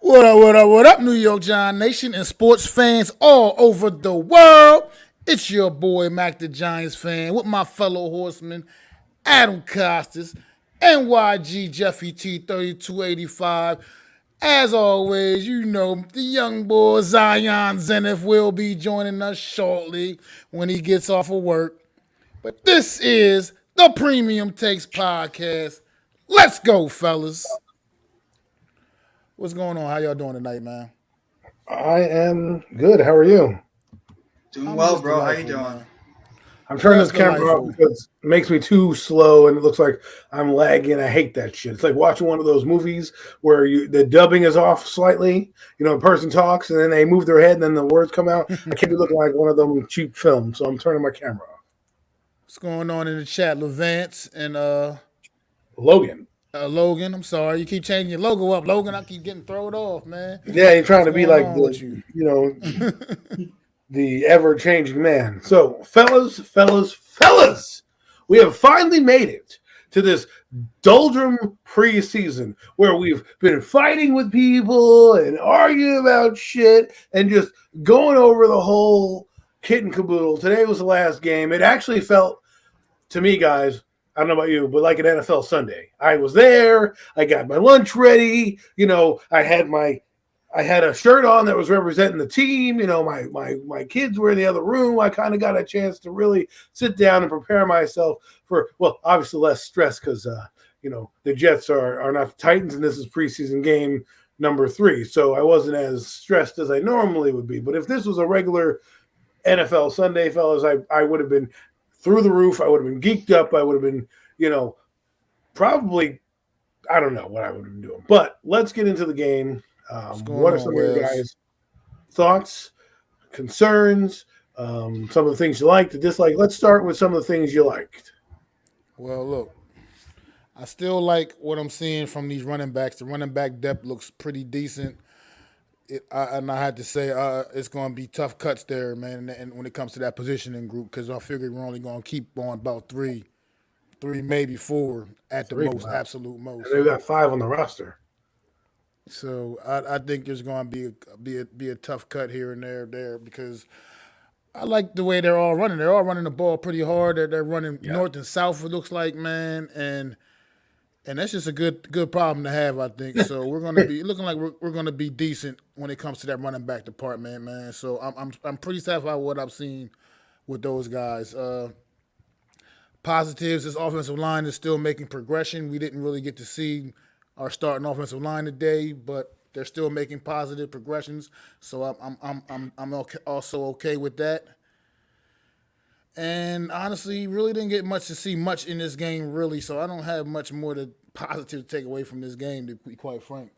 What up, New York Giant Nation and sports fans all over the world? It's your boy, Mac the Giants fan, with my fellow horsemen, Adam Costas, NYG Jeffy T3285. As always, you know, the young boy Zion Zenith will be joining us shortly when he gets off of work. But this is the Premium Takes Podcast. Let's go, fellas. What's going on? How y'all doing tonight, man? I am good. How are you? Doing I'm well, just bro. How you delightful, doing? man. I'm turning this Just camera off delightful. because it makes me too slow and it looks like I'm lagging. I hate that shit. It's like watching one of those movies where the dubbing is off slightly. You know, a person talks and then they move their head and then the words come out. I can't be looking like one of them cheap films, so I'm turning my camera off. What's going on in the chat, Levance and Logan. Logan? I'm sorry, you keep changing your logo up, Logan. I keep getting thrown off, man. Yeah, you're trying What's to be going like on with you? the ever changing man. So, fellas, we have finally made it to this doldrum preseason where we've been fighting with people and arguing about shit and just going over the whole kit and caboodle. Today was the last game. It actually felt to me, guys, I don't know about you, but like an NFL Sunday. I was there. I got my lunch ready. You know, I had a shirt on that was representing the team. You know, my kids were in the other room. I kind of got a chance to really sit down and prepare myself for, well, obviously less stress because, you know, the Jets are not the Titans, and this is preseason game number 3. So I wasn't as stressed as I normally would be. But if this was a regular NFL Sunday, fellas, I would have been through the roof. I would have been geeked up. I would have been, you know, probably, I don't know what I would have been doing. But let's get into the game. What's What going are on, some of your Wes? guys' thoughts, concerns, some of the things you liked, the dislike? Let's start with some of the things you liked. Well, look, I still like what I'm seeing from these running backs. The running back depth looks pretty decent. And I had to say, it's going to be tough cuts there, man. And when it comes to that positioning group, because I figured we're only going to keep on about three, maybe four at the 3, most, wow. absolute most. And they've got 5 on the roster. So I think there's going to be a tough cut here and there because I like the way they're all running. They're all running the ball pretty hard. They're running Yeah. north and south. It looks like, man, and that's just a good problem to have, I think. So we're going to be looking like we're going to be decent when it comes to that running back department, man. So I'm pretty satisfied with what I've seen with those guys. Positives, this offensive line is still making progression. We didn't really get to see our starting offensive line today, but they're still making positive progressions. So also okay with that. And honestly, really didn't get much to see much in this game, really. So I don't have much more to positive to take away from this game, to be quite frank.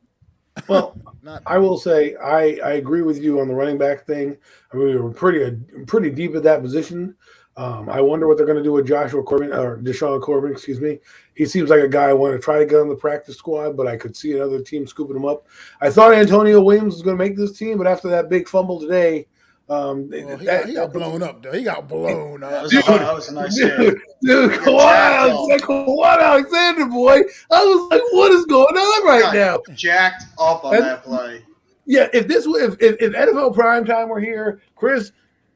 Well, Not I will say I agree with you on the running back thing. I mean, we were pretty deep at that position. I wonder what they're going to do with Joshua Corbin or Deshaun Corbin, excuse me. He seems like a guy I want to try to get on the practice squad, but I could see another team scooping him up. I thought Antonio Williams was going to make this team, but after that big fumble today, well, he got blown up though. He got blown That up. was a nice hit. dude, Kawhi Alexander, boy. I was like, what is going on right Got now? jacked up on And- that play. Yeah, if NFL Primetime were here, Chris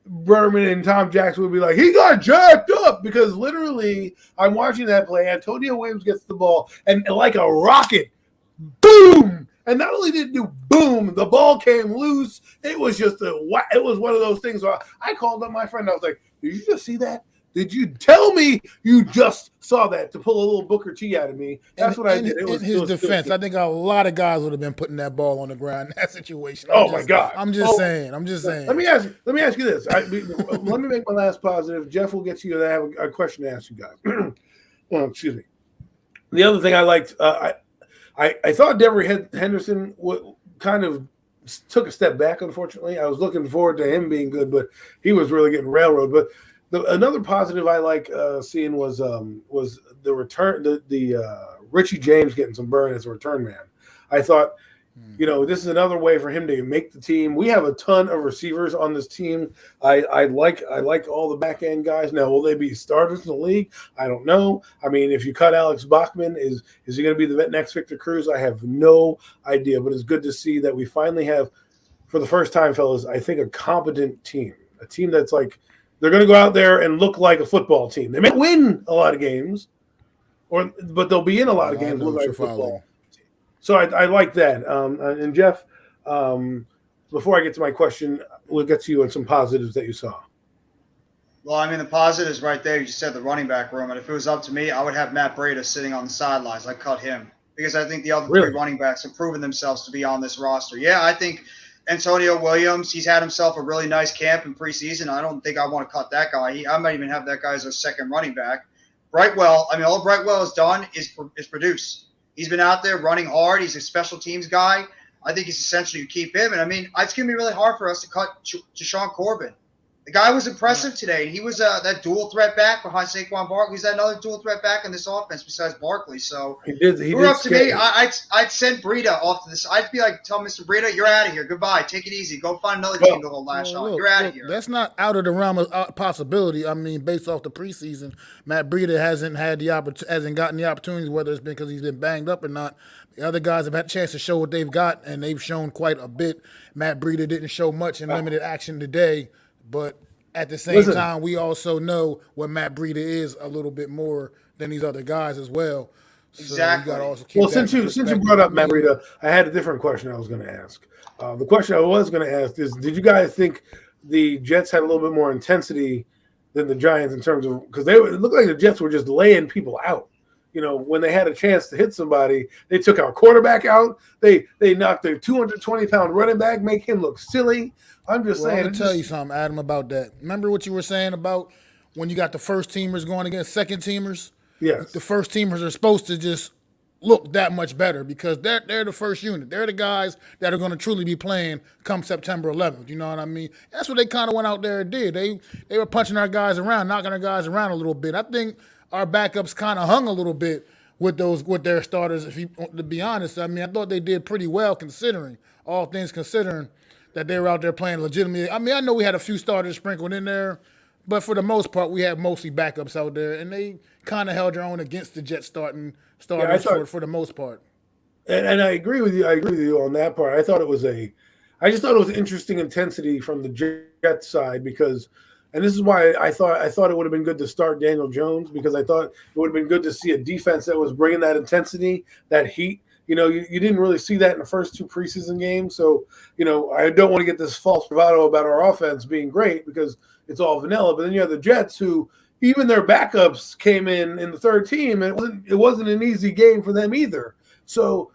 Berman and Tom Jackson would be like, he got jacked up because literally I'm watching that play. Antonio Williams gets the ball and like a rocket, boom! And not only did it do boom, the ball came loose. It was just it was one of those things where I called up my friend. I was like, did you just see that? Did you tell me you just saw that to pull a little Booker T out of me? That's what I did. In his defense, I think a lot of guys would have been putting that ball on the ground in that situation. My God! I'm just saying. I'm just saying. Let me ask you this. Let me make my last positive. Jeff will get to you. I have a question to ask you guys. Excuse me. The other thing I liked, I thought Devery Henderson kind of took a step back. Unfortunately, I was looking forward to him being good, but he was really getting railroaded. But another positive I like seeing was the return, the Richie James getting some burn as a return man. I thought This is another way for him to make the team. We have a ton of receivers on this team. I like all the back end guys. Now, will they be starters in the league? I don't know. I mean, if you cut Alex Bachman, is he going to be the next Victor Cruz? I have no idea. But it's good to see that we finally have, for the first time, fellas, I think a competent team, a team that's like they're going to go out there and look like a football team. They may win a lot of games, but they'll be in a lot of games look like football. So I like that. And Jeff, before I get to my question, we'll get to you on some positives that you saw. Well, I mean, the positives right there. You just said the running back room, and if it was up to me, I would have Matt Breida sitting on the sidelines. I'd cut him because I think the other three running backs have proven themselves to be on this roster. Yeah, I think Antonio Williams, he's had himself a really nice camp in preseason. I don't think I want to cut that guy. I might even have that guy as a second running back. Brightwell, I mean, all Brightwell has done is produce. He's been out there running hard. He's a special teams guy. I think it's essential you keep him. And, I mean, it's going to be really hard for us to cut Deshaun Corbin. The guy was impressive today. He was that dual threat back behind Saquon Barkley. He's another dual threat back in this offense besides Barkley. So he did up to me, I'd send Breida off to this. I'd be like, tell Mr. Breida, you're out of here. Goodbye. Take it easy. Go find another team to hold last shot. You're out of here. That's not out of the realm of possibility. I mean, based off the preseason, Matt Breida hasn't gotten the opportunities, whether it's been because he's been banged up or not. The other guys have had a chance to show what they've got, and they've shown quite a bit. Matt Breida didn't show much in limited action today. But at the same time, we also know what Matt Breida is a little bit more than these other guys as well. Exactly. So also keep since you brought up Matt Breida, I had a different question I was going to ask. The question I was going to ask is, did you guys think the Jets had a little bit more intensity than the Giants in terms of – because it looked like the Jets were just laying people out. When they had a chance to hit somebody, they took our quarterback out. They knocked their 220-pound running back, make him look silly. I'm just saying. I'm going to tell you something, Adam, about that. Remember what you were saying about when you got the first teamers going against second teamers? Yes. The first teamers are supposed to just look that much better because they're the first unit. They're the guys that are going to truly be playing come September 11th. You know what I mean? That's what they kind of went out there and did. They were punching our guys around, knocking our guys around a little bit. I think our backups kind of hung a little bit with their starters. To be honest, I mean, I thought they did pretty well considering all things considering that they were out there playing legitimately. I mean, I know we had a few starters sprinkled in there, but for the most part, we had mostly backups out there, and they kind of held their own against the Jets starters for the most part. And I agree with you. I agree with you on that part. I just thought it was interesting intensity from the Jets side because. And this is why I thought it would have been good to start Daniel Jones because I thought it would have been good to see a defense that was bringing that intensity, that heat. You didn't really see that in the first two preseason games. So, I don't want to get this false bravado about our offense being great because it's all vanilla. But then you have the Jets who even their backups came in the third team, and it wasn't an easy game for them either. So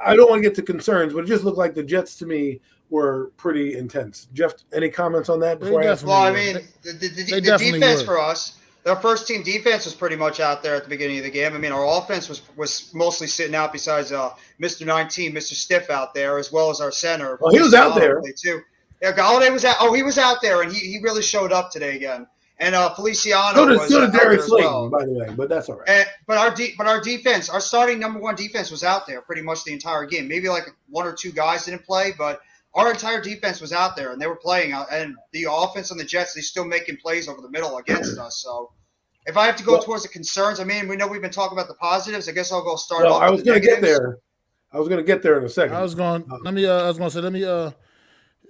I don't want to get to concerns, but it just looked like the Jets to me were pretty intense. Jeff, any comments on that before I ask? Well, I mean, the defense for us, their first team defense was pretty much out there at the beginning of the game. I mean, our offense was mostly sitting out besides Mr. 19, Mr. Stiff out there, as well as our center. Well, he was out there too. Yeah, Galladay was out. Oh, he was out there, and he really showed up today again. And Feliciano was out there as well. By the way, but that's all right. But our defense, our starting number one defense was out there pretty much the entire game. Maybe like one or two guys didn't play, but our entire defense was out there, and they were playing. And the offense on the Jets, they're still making plays over the middle against us. So if I have to go towards the concerns, I mean, we know we've been talking about the positives. I guess I'll go start off. I was going to get there. I was going to get there in a second. Let me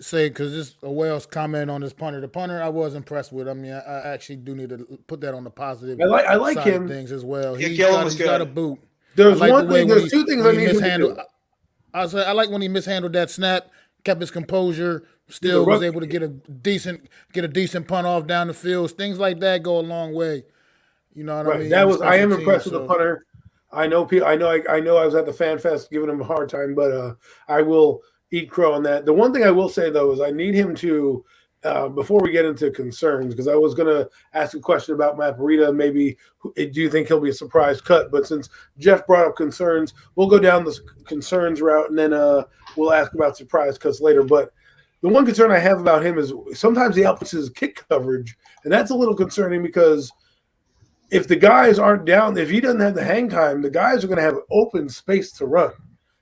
say, because this a Wales comment on this punter. The punter I was impressed with. I mean, I actually do need to put that on the positive. I like side him. Of things as well. He's got a boot. There's two things I need to do. I like when he mishandled that snap. Kept his composure, still was able to get a decent punt off down the field. Things like that go a long way. You know what I mean? I am impressed with the punter. I know I was at the Fan Fest giving him a hard time, but I will eat crow on that. The one thing I will say though is I need him to before we get into concerns, because I was going to ask a question about Matt Breida. Maybe do you think he'll be a surprise cut? But since Jeff brought up concerns, we'll go down the concerns route and then we'll ask about surprise cuts later. But the one concern I have about him is sometimes he outputs his kick coverage, and that's a little concerning because if the guys aren't down, if he doesn't have the hang time, the guys are going to have open space to run.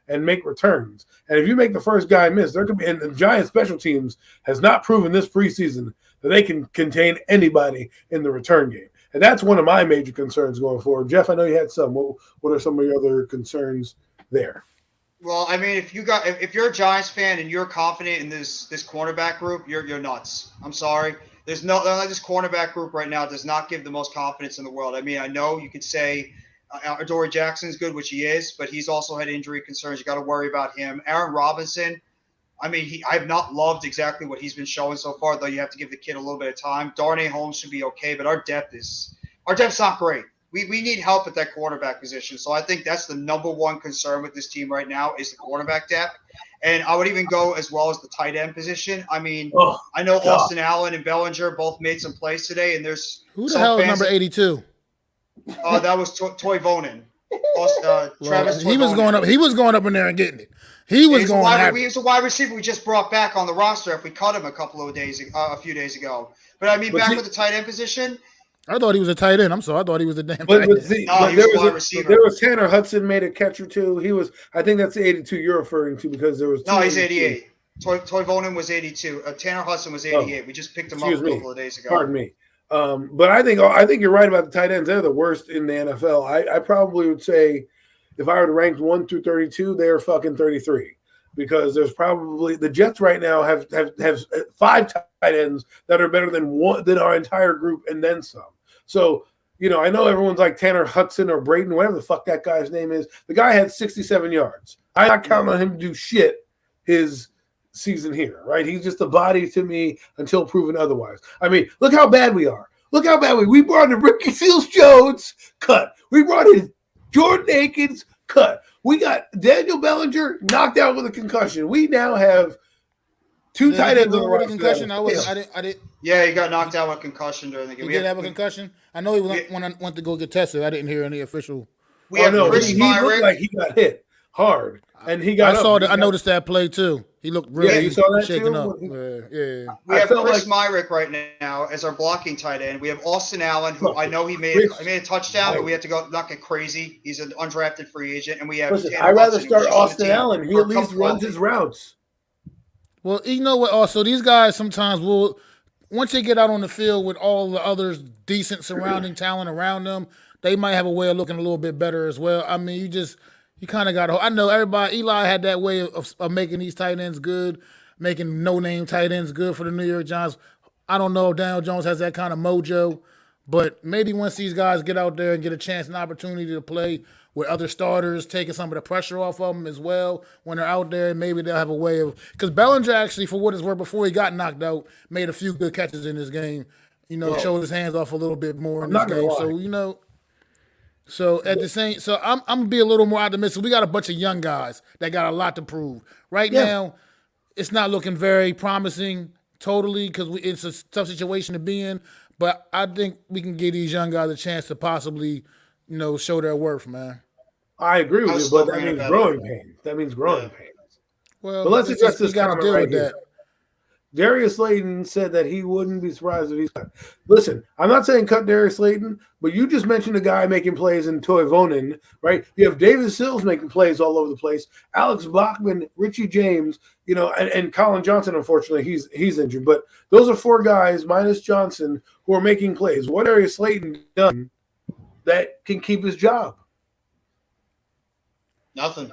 and make returns. And if you make the first guy miss, there could be. And the Giants special teams has not proven this preseason that they can contain anybody in the return game. And that's one of my major concerns going forward. Jeff, I know you had some. What are some of your other concerns there? Well, I mean, if you're a Giants fan and you're confident in this cornerback group, you're nuts. I'm sorry. This cornerback group right now does not give the most confidence in the world. I mean, I know you could say Adoree Jackson's good, which he is, but he's also had injury concerns. You got to worry about him. Aaron Robinson, I mean, I've not loved exactly what he's been showing so far, though you have to give the kid a little bit of time. Darnay Holmes should be okay, but our depth's not great. We need help at that quarterback position. So I think that's the number one concern with this team right now is the quarterback depth. And I would even go as well as the tight end position. I mean, I know God. Austin Allen and Bellinger both made some plays today, and there's who the hell is number 82? That was Toy Vonen. Travis. He was going up. He was going up in there and getting it. He was going. He's a wide receiver we just brought back on the roster. If we cut him a few days ago. But I mean, with the tight end position. I thought he was a tight end. I'm sorry. I thought he was a damn tight end. He was a wide receiver. There was Tanner Hudson made a catch or two. He was. I think that's the 82 you're referring to because there was. No, he's 88. Toy Vonen was 82. Tanner Hudson was 88. We just picked him up a couple of days ago. Pardon me. But I think you're right about the tight ends. They're the worst in the NFL. I probably would say if I were to rank 1 through 32, they're fucking 33 because there's probably the Jets right now have 5 tight ends that are better than our entire group and then some. So, I know everyone's like Tanner Hudson or Braden, whatever the fuck that guy's name is. The guy had 67 yards. I'm not counting on him to do shit his season here, right? He's just a body to me until proven otherwise. I mean, look how bad we are. Look how bad we brought in Ricky Seals-Jones, cut. We brought in Jordan Akins, cut. We got Daniel Bellinger knocked out with a concussion. We now have 2 tight ends with a concussion. I didn't. Yeah, he got knocked out with a concussion during the game. He did have a concussion. I know he went to go get tested. I didn't hear any official. He looked like he got hit hard, and he got. I noticed that play too. He looked really shaken up. Yeah. We have Chris Myrick right now as our blocking tight end. We have Austin Allen, who I know he made a touchdown, but we have to not get crazy. He's an undrafted free agent, and we have. Listen, I'd rather start Austin Allen. He at least runs his routes. Well, you know what? Also, these guys sometimes will. Once they get out on the field with all the others decent surrounding talent around them, they might have a way of looking a little bit better as well. I mean, you kind of got to – I know everybody – Eli had that way of making these tight ends good, making no-name tight ends good for the New York Giants. I don't know if Daniel Jones has that kind of mojo, but maybe once these guys get out there and get a chance and opportunity to play with other starters, taking some of the pressure off of them as well when they're out there, maybe they'll have a way of – because Bellinger actually, for what it's worth, before he got knocked out, made a few good catches in this game. Showed his hands off a little bit more in this game. So, So at the same, so I'm gonna be a little more optimistic. We got a bunch of young guys that got a lot to prove. Right now, it's not looking very promising totally because it's a tough situation to be in. But I think we can give these young guys a chance to possibly, show their worth, man. I agree with you, but that means growing pains. That means growing pains. Well, but let's address this comment right here. That. Darius Slayton said that he wouldn't be surprised if he's cut. Listen, I'm not saying cut Darius Slayton, but you just mentioned a guy making plays in Toy Vonen, right? You have David Sills making plays all over the place. Alex Bachman, Richie James, and Colin Johnson, unfortunately, he's injured. But those are 4 guys, minus Johnson, who are making plays. What Darius Slayton done that can keep his job? Nothing.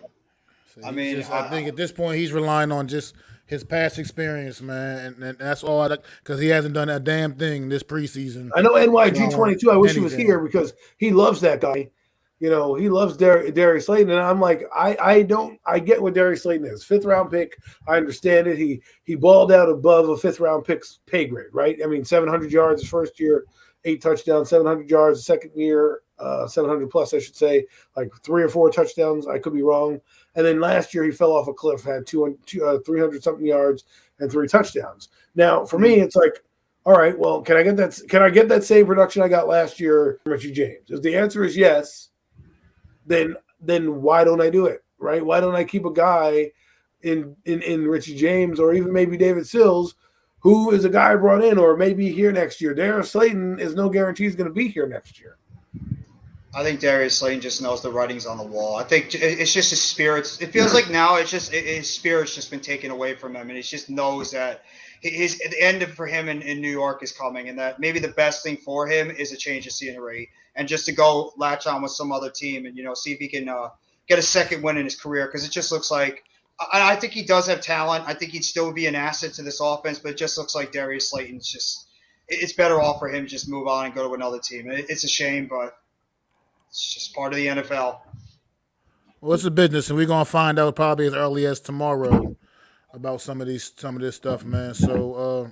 So I think at this point he's relying on just his past experience, man, and that's all. Because he hasn't done a damn thing this preseason. I know NYG22. I wish he was here because he loves that guy. He loves Darius Slayton, and I'm like, I get what Darius Slayton is. 5th round pick. I understand it. He balled out above a 5th round pick's pay grade, right? I mean, 700 yards his first year, 8 touchdowns, 700 yards the second year. 700 plus, I should say, like 3 or 4 touchdowns. I could be wrong. And then last year he fell off a cliff, had 300 something yards and 3 touchdowns. Now for me, it's like, all right, well, can I get that same production I got last year from Richie James? If the answer is yes, then why don't I do it? Right? Why don't I keep a guy in Richie James or even maybe David Sills, who is a guy I brought in or maybe here next year? Darius Slayton is no guarantee he's going to be here next year. I think Darius Slayton just knows the writing's on the wall. I think it's just his spirits. It feels like now it's just his spirit's just been taken away from him, and he just knows that the end for him in New York is coming, and that maybe the best thing for him is a change of scenery and just to go latch on with some other team and see if he can get a second win in his career because it just looks like. I think he does have talent. I think he'd still be an asset to this offense, but it just looks like Darius Slayton's just. It's better off for him to just move on and go to another team. It's a shame, but. It's just part of the NFL. Well, it's a business, and we're gonna find out probably as early as tomorrow about some of this stuff, man. So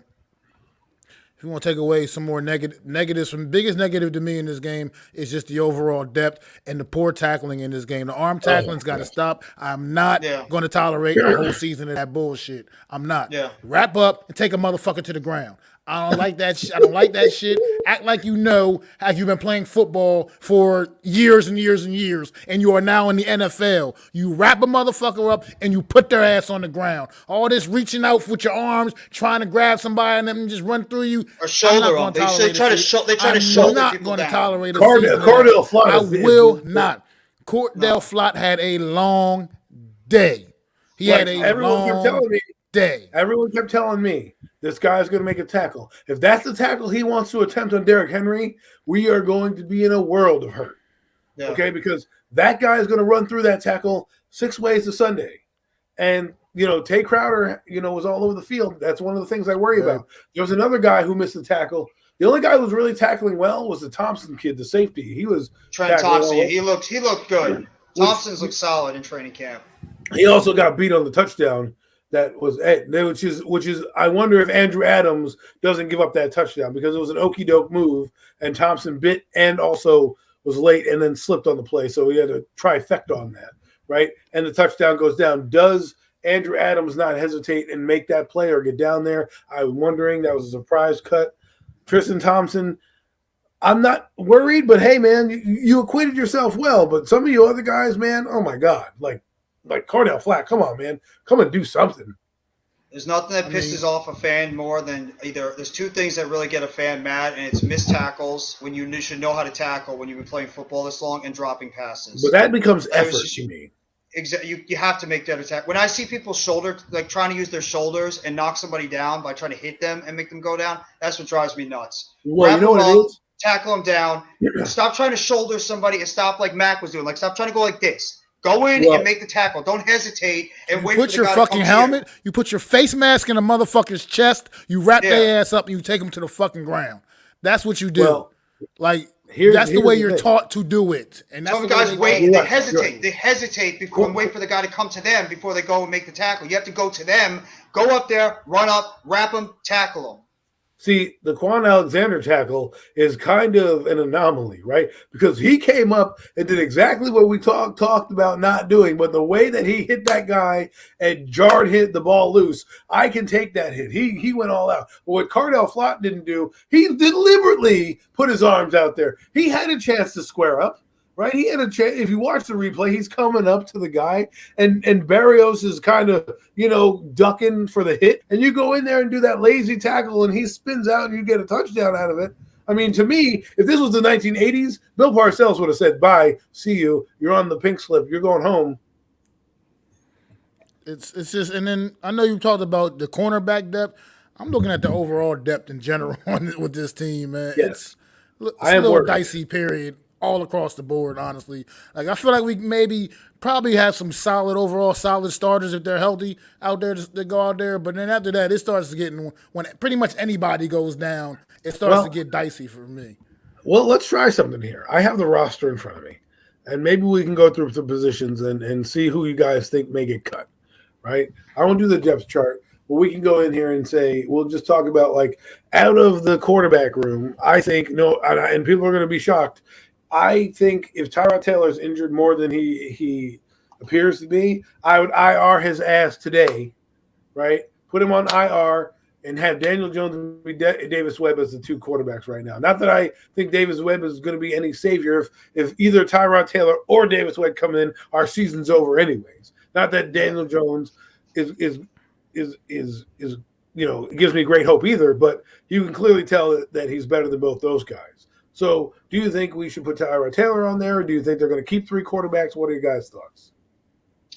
if you want to take away some more negatives, from biggest negative to me in this game is just the overall depth and the poor tackling in this game. The arm tackling's got to stop. I'm not going to tolerate a whole season of that bullshit. I'm not. Yeah. Wrap up and take a motherfucker to the ground. I don't like that. I don't like that shit. Act like you know how you've been playing football for years and years and years, and you are now in the NFL. You wrap a motherfucker up and you put their ass on the ground. All this reaching out with your arms, trying to grab somebody and them just run through you. Or shoulder them. They try to shoulder I'm not going to tolerate it. Cordell Flott. I will not. Cordell Flott had a long day. He had a long day. Everyone kept telling me this guy's going to make a tackle. If that's the tackle he wants to attempt on Derrick Henry, we are going to be in a world of hurt. Yeah. Okay, because that guy is going to run through that tackle 6 ways to Sunday. And, Tay Crowder, was all over the field. That's one of the things I worry about. There was another guy who missed the tackle. The only guy who was really tackling well was the Thompson kid, the safety. He was Trent Thompson. Well. He looked good. Thompson's looked solid in training camp. He also got beat on the touchdown. That was which is I wonder if Andrew Adams doesn't give up that touchdown because it was an okey doke move and Thompson bit and also was late and then slipped on the play, so he had a trifecta on that, right? And the touchdown goes down. Does Andrew Adams not hesitate and make that play or get down there? I'm wondering. That was a surprise cut. Tristan Thompson, I'm not worried, but hey, man, you acquitted yourself well. But some of you other guys, man, oh my God, like Cordell Flott, come on, man. Come and do something. There's nothing that pisses off a fan more than there's two things that really get a fan mad, and it's missed tackles when you should know how to tackle when you've been playing football this long and dropping passes. But that becomes effort to me. Exactly. You have to make that attack. When I see people trying to use their shoulders and knock somebody down by trying to hit them and make them go down, that's what drives me nuts. Well, you know what it is? Tackle them down. Stop trying to shoulder somebody and stop like Mac was doing. Like, stop trying to go like this. Go in and make the tackle. Don't hesitate and wait for the guy to come to you. Put your fucking helmet, you put your face mask in a motherfucker's chest, you wrap their ass up, and you take them to the fucking ground. That's what you do. Well, that's the way you're taught to do it. And that's some guys wait. They hesitate. They hesitate before and wait for the guy to come to them before they go and make the tackle. You have to go to them, go up there, run up, wrap them, tackle them. See, the Quan Alexander tackle is kind of an anomaly, right? Because he came up and did exactly what we talked about not doing, but the way that he hit that guy and hit the ball loose, I can take that hit. He went all out. But what Cordell Flott didn't do, he deliberately put his arms out there. He had a chance to square up. Right, he had a chance. If you watch the replay, he's coming up to the guy, and Barrios is kind of ducking for the hit, and you go in there and do that lazy tackle, and he spins out, and you get a touchdown out of it. I mean, to me, if this was the 1980s, Bill Parcells would have said, "Bye, see you. You're on the pink slip. You're going home." It's just, and then I know you talked about the cornerback depth. I'm looking at the overall depth in general with this team, man. Yes. It's a little dicey period. All across the board, honestly. Like, I feel like we probably have some solid starters if they're healthy out there to go out there. But then after that, it starts to get when pretty much anybody goes down, it starts to get dicey for me. Well, let's try something here. I have the roster in front of me, and maybe we can go through some positions and see who you guys think may get cut. Right? I won't do the depth chart, but we can go in here and say we'll just talk about out of the quarterback room. I think and people are going to be shocked. I think if Tyrod Taylor is injured more than he appears to be, I would IR his ass today, right? Put him on IR and have Daniel Jones and Davis Webb as the two quarterbacks right now. Not that I think Davis Webb is going to be any savior. If either Tyrod Taylor or Davis Webb come in, our season's over anyways. Not that Daniel Jones is gives me great hope either, but you can clearly tell that he's better than both those guys. So, do you think we should put Tyrod Taylor on there, or do you think they're going to keep three quarterbacks? What are your guys' thoughts?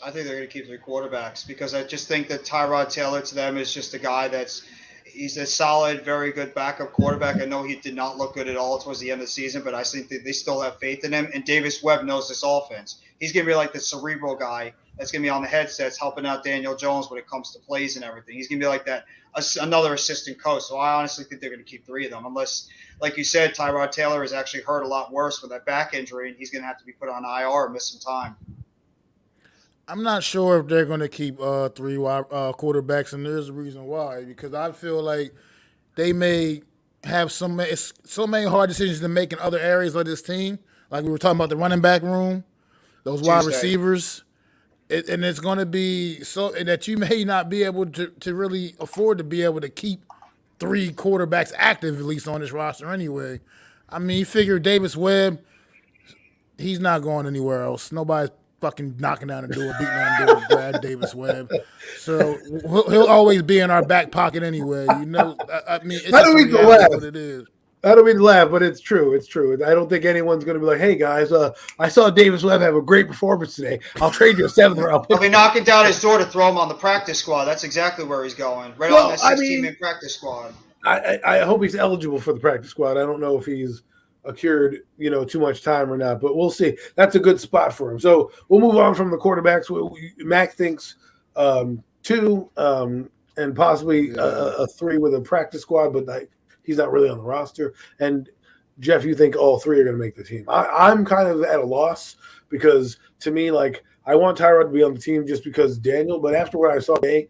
I think they're going to keep their quarterbacks because I just think that Tyrod Taylor to them is just a guy that's he's a solid, very good backup quarterback. I know he did not look good at all towards the end of the season, but I think that they still have faith in him. And Davis Webb knows this offense. He's going to be like the cerebral guy that's going to be on the headsets helping out Daniel Jones when it comes to plays and everything. He's going to be like that, another assistant coach. So I honestly think they're going to keep three of them unless, like you said, Tyrod Taylor is actually hurt a lot worse with that back injury, and he's going to have to be put on IR and miss some time. I'm not sure if they're going to keep three quarterbacks, and there's a reason why. Because I feel like they may have so many hard decisions to make in other areas of this team. Like we were talking about the running back room, those wide receivers, and it's going to be so that you may not be able to really afford to be able to keep three quarterbacks active at least on this roster anyway. I mean, you figure Davis Webb, he's not going anywhere else. Nobody's fucking knocking down the door, beating on the door with Brad Davis Webb. So he'll always be in our back pocket anyway. You know, I mean, it's just what it is. I don't mean to laugh, but it's true. It's true. I don't think anyone's going to be like, "Hey guys, I saw Davis Webb have a great performance today. I'll trade you a 7th round pick." They'll be knocking down his door to throw him on the practice squad. That's exactly where he's going. Right on the 16-man practice squad. I hope he's eligible for the practice squad. I don't know if he's accrued, too much time or not, but we'll see. That's a good spot for him. So we'll move on from the quarterbacks. Mac thinks 2 and possibly a 3 with a practice squad, but he's not really on the roster. And Jeff, you think all 3 are going to make the team? I'm kind of at a loss because to me, I want Tyrod to be on the team just because Daniel. But after what I saw today,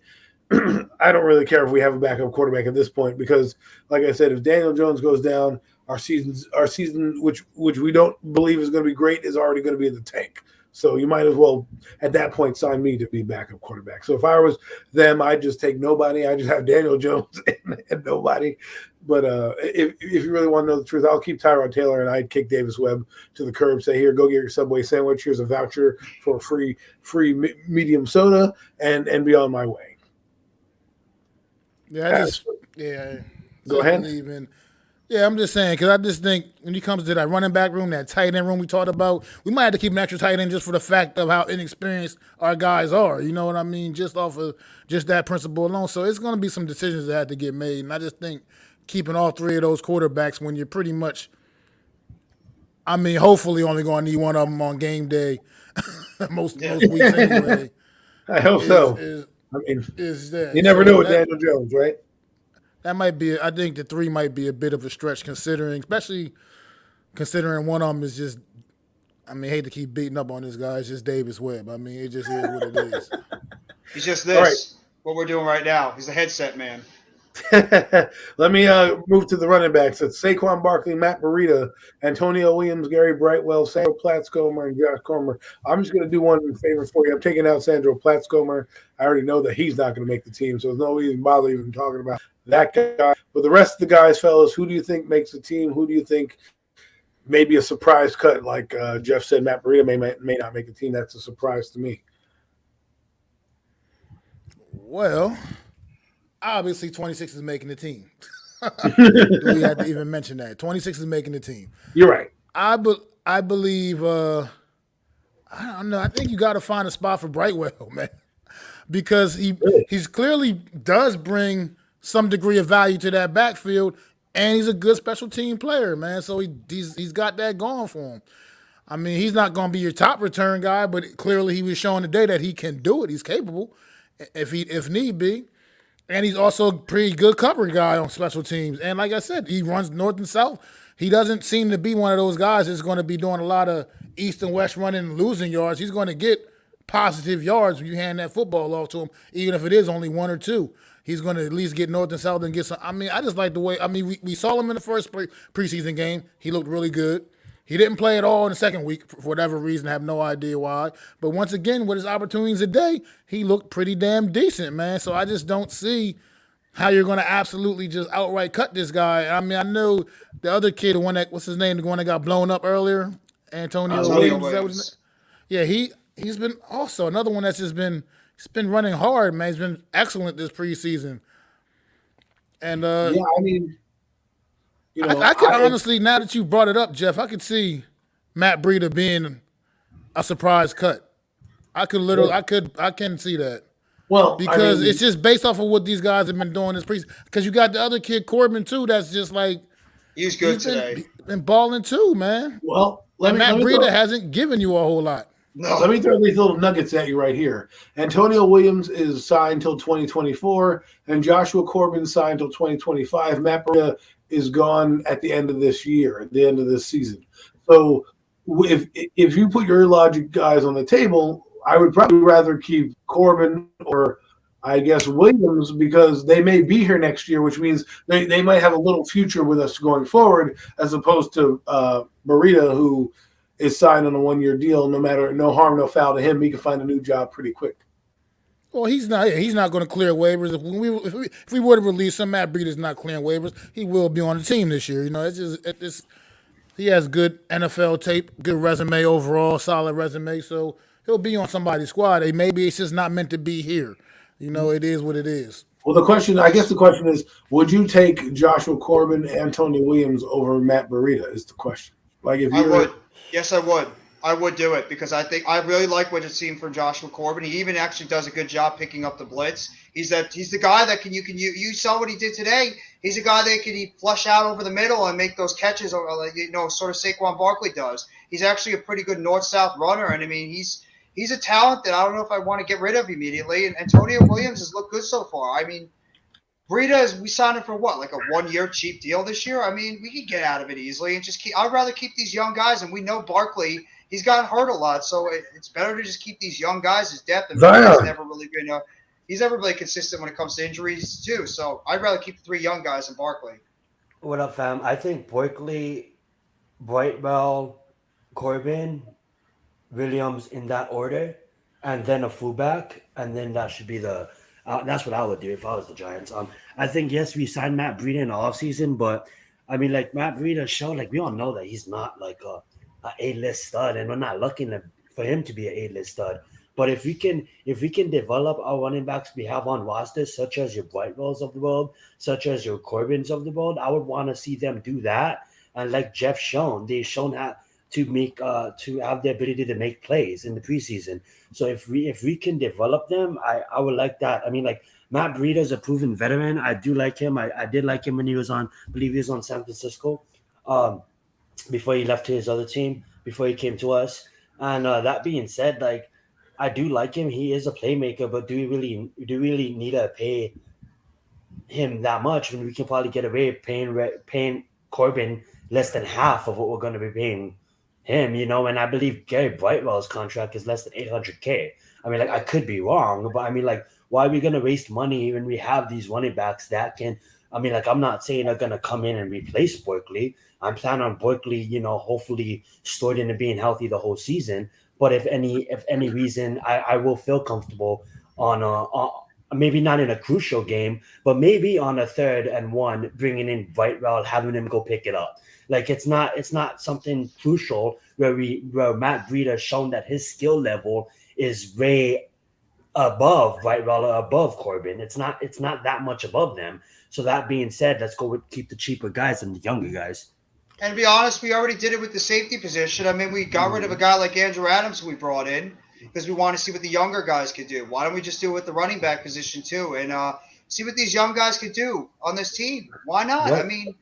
I don't really care if we have a backup quarterback at this point because, like I said, if Daniel Jones goes down, our season, which we don't believe is going to be great, is already going to be in the tank. So you might as well, at that point, sign me to be backup quarterback. So if I was them, I'd just take nobody. I just have Daniel Jones and nobody. But if you really want to know the truth, I'll keep Tyrod Taylor and I'd kick Davis Webb to the curb. Say, here, go get your Subway sandwich. Here's a voucher for a free medium soda, and be on my way. Yeah, go ahead. Yeah, I'm just saying because I just think when it comes to that running back room, that tight end room we talked about, we might have to keep an extra tight end just for the fact of how inexperienced our guys are. You know what I mean? Just off of just that principle alone. So it's going to be some decisions that have to get made, and I just think keeping all 3 of those quarterbacks when you're pretty much, I mean, hopefully only going to need one of them on game day most weeks anyway. I hope so. You never know with Daniel Jones, right? That might be. I think the 3 might be a bit of a stretch, especially considering one of them is just. I mean, I hate to keep beating up on this guy. It's just Davis Webb. I mean, it just is what it is. He's just this. Right. What we're doing right now. He's a headset man. Let me move to the running backs. It's Saquon Barkley, Matt Breida, Antonio Williams, Gary Brightwell, Sandro Platzcomer, and Josh Comer. I'm just going to do one favor for you. I'm taking out Sandro Platzcomer. I already know that he's not going to make the team, so there's no reason to bother even talking about that guy. But the rest of the guys, fellas, who do you think makes the team? Who do you think maybe a surprise cut? Like Jeff said, Matt Breida may not make the team. That's a surprise to me. Well, obviously 26 is making the team. Do we have to even mention that? 26 is making the team. You're right. I believe, I don't know. I think you got to find a spot for Brightwell, man. Because he's clearly does bring some degree of value to that backfield, and he's a good special team player, man. So he's got that going for him. I mean, he's not going to be your top return guy, but clearly he was showing today that he can do it. He's capable if need be. And he's also a pretty good cover guy on special teams. And like I said, he runs north and south. He doesn't seem to be one of those guys that's going to be doing a lot of east and west running and losing yards. He's going to get positive yards when you hand that football off to him, even if it is only 1 or 2. He's going to at least get north and south and get some. I mean, I just like the way. I mean, we saw him in the first preseason game. He looked really good. He didn't play at all in the second week for whatever reason. I have no idea why. But once again, with his opportunities today, he looked pretty damn decent, man. So I just don't see how you're going to absolutely just outright cut this guy. I mean, I know the other kid, the one that, what's his name, the one that got blown up earlier, Antonio Williams. Is that what his name? Yeah, he's been also another one that's just been running hard, man. He's been excellent this preseason. And yeah, I mean, I could honestly, now that you brought it up, Jeff, I could see Matt Breida being a surprise cut. I can see that. Well, I Because it's mean, just based off of what these guys have been doing this preseason. Because you got the other kid Corbin too. That's just like He's he's good today. been balling too, man. well, And Matt Breida hasn't given you a whole lot. No. let me throw these little nuggets at you right here. Antonio Williams is signed till 2024, and Joshua Corbin signed till 2025. Matt Breida is gone at the end of this year, at the end of this season. So if you put your logic guys on the table, I would probably rather keep Corbin or I guess Williams because they may be here next year, which means they might have a little future with us going forward, as opposed to Burita, who is signed on a 1-year deal. No harm, no foul to him. He can find a new job pretty quick. Well, he's not going to clear waivers. If we were to release him, Matt Breida's not clearing waivers. He will be on the team this year. He has good NFL tape, good resume overall, solid resume. So he'll be on somebody's squad. Maybe it's just not meant to be here. It is what it is. Well, the question is, would you take Joshua Corbin, Antonio Williams over Matt Burita? Is the question. Like if I would. Yes, I would. I would do it because I think I really like what you've seen from Joshua Corbin. He even actually does a good job picking up the blitz. He's the guy that you saw what he did today. He's a guy that can flush out over the middle and make those catches, or sort of Saquon Barkley does. He's actually a pretty good north-south runner, and I mean he's a talent that I don't know if I want to get rid of immediately. And Antonio Williams has looked good so far. I mean, Breida we signed him for what, like a 1-year cheap deal this year? I mean, we could get out of it easily and just I'd rather keep these young guys, and we know Barkley. He's gotten hurt a lot, so it's better to just keep these young guys as depth. And he's never really been consistent when it comes to injuries too. So I'd rather keep the 3 young guys in Barkley. What up, fam? I think Barkley, Brightwell, Corbin, Williams in that order, and then a fullback, and then that should be that's what I would do if I was the Giants. I think yes, we signed Matt Breida in the offseason, but I mean, like Matt Breida showed, like we all know that he's not like a A-list stud, and we're not looking for him to be an A-list stud. But if we can develop our running backs we have on rosters, such as your Brightwells of the world, such as your Corbins of the world, I would want to see them do that. And like Jeff shown, they've shown how to make to have the ability to make plays in the preseason. So if we can develop them, I would like that. I mean, like Matt Breida is a proven veteran. I do like him. I did like him when he was on, I believe he was on San Francisco. Before he left to his other team, before he came to us. And that being said, like I do like him. He is a playmaker, but do we really need to pay him that much when we can probably get away paying Corbin less than half of what we're going to be paying him, And I believe Gary Brightwell's contract is less than $800K. I mean, like I could be wrong, but I mean, like why are we going to waste money when we have these running backs that can? I mean, like I'm not saying they're going to come in and replace Barkley. I'm planning on Barkley, hopefully stored into being healthy the whole season. But if any reason, I will feel comfortable on maybe not in a crucial game, but maybe on a 3rd and 1, bringing in Brightwell, having him go pick it up. Like it's not something crucial where Matt Breida has shown that his skill level is way above Brightwell or above Corbin. It's not that much above them. So that being said, let's go keep the cheaper guys and the younger guys. And to be honest, we already did it with the safety position. I mean, we got rid of a guy like Andrew Adams who we brought in because we want to see what the younger guys could do. Why don't we just do it with the running back position too and see what these young guys could do on this team? Why not? I mean,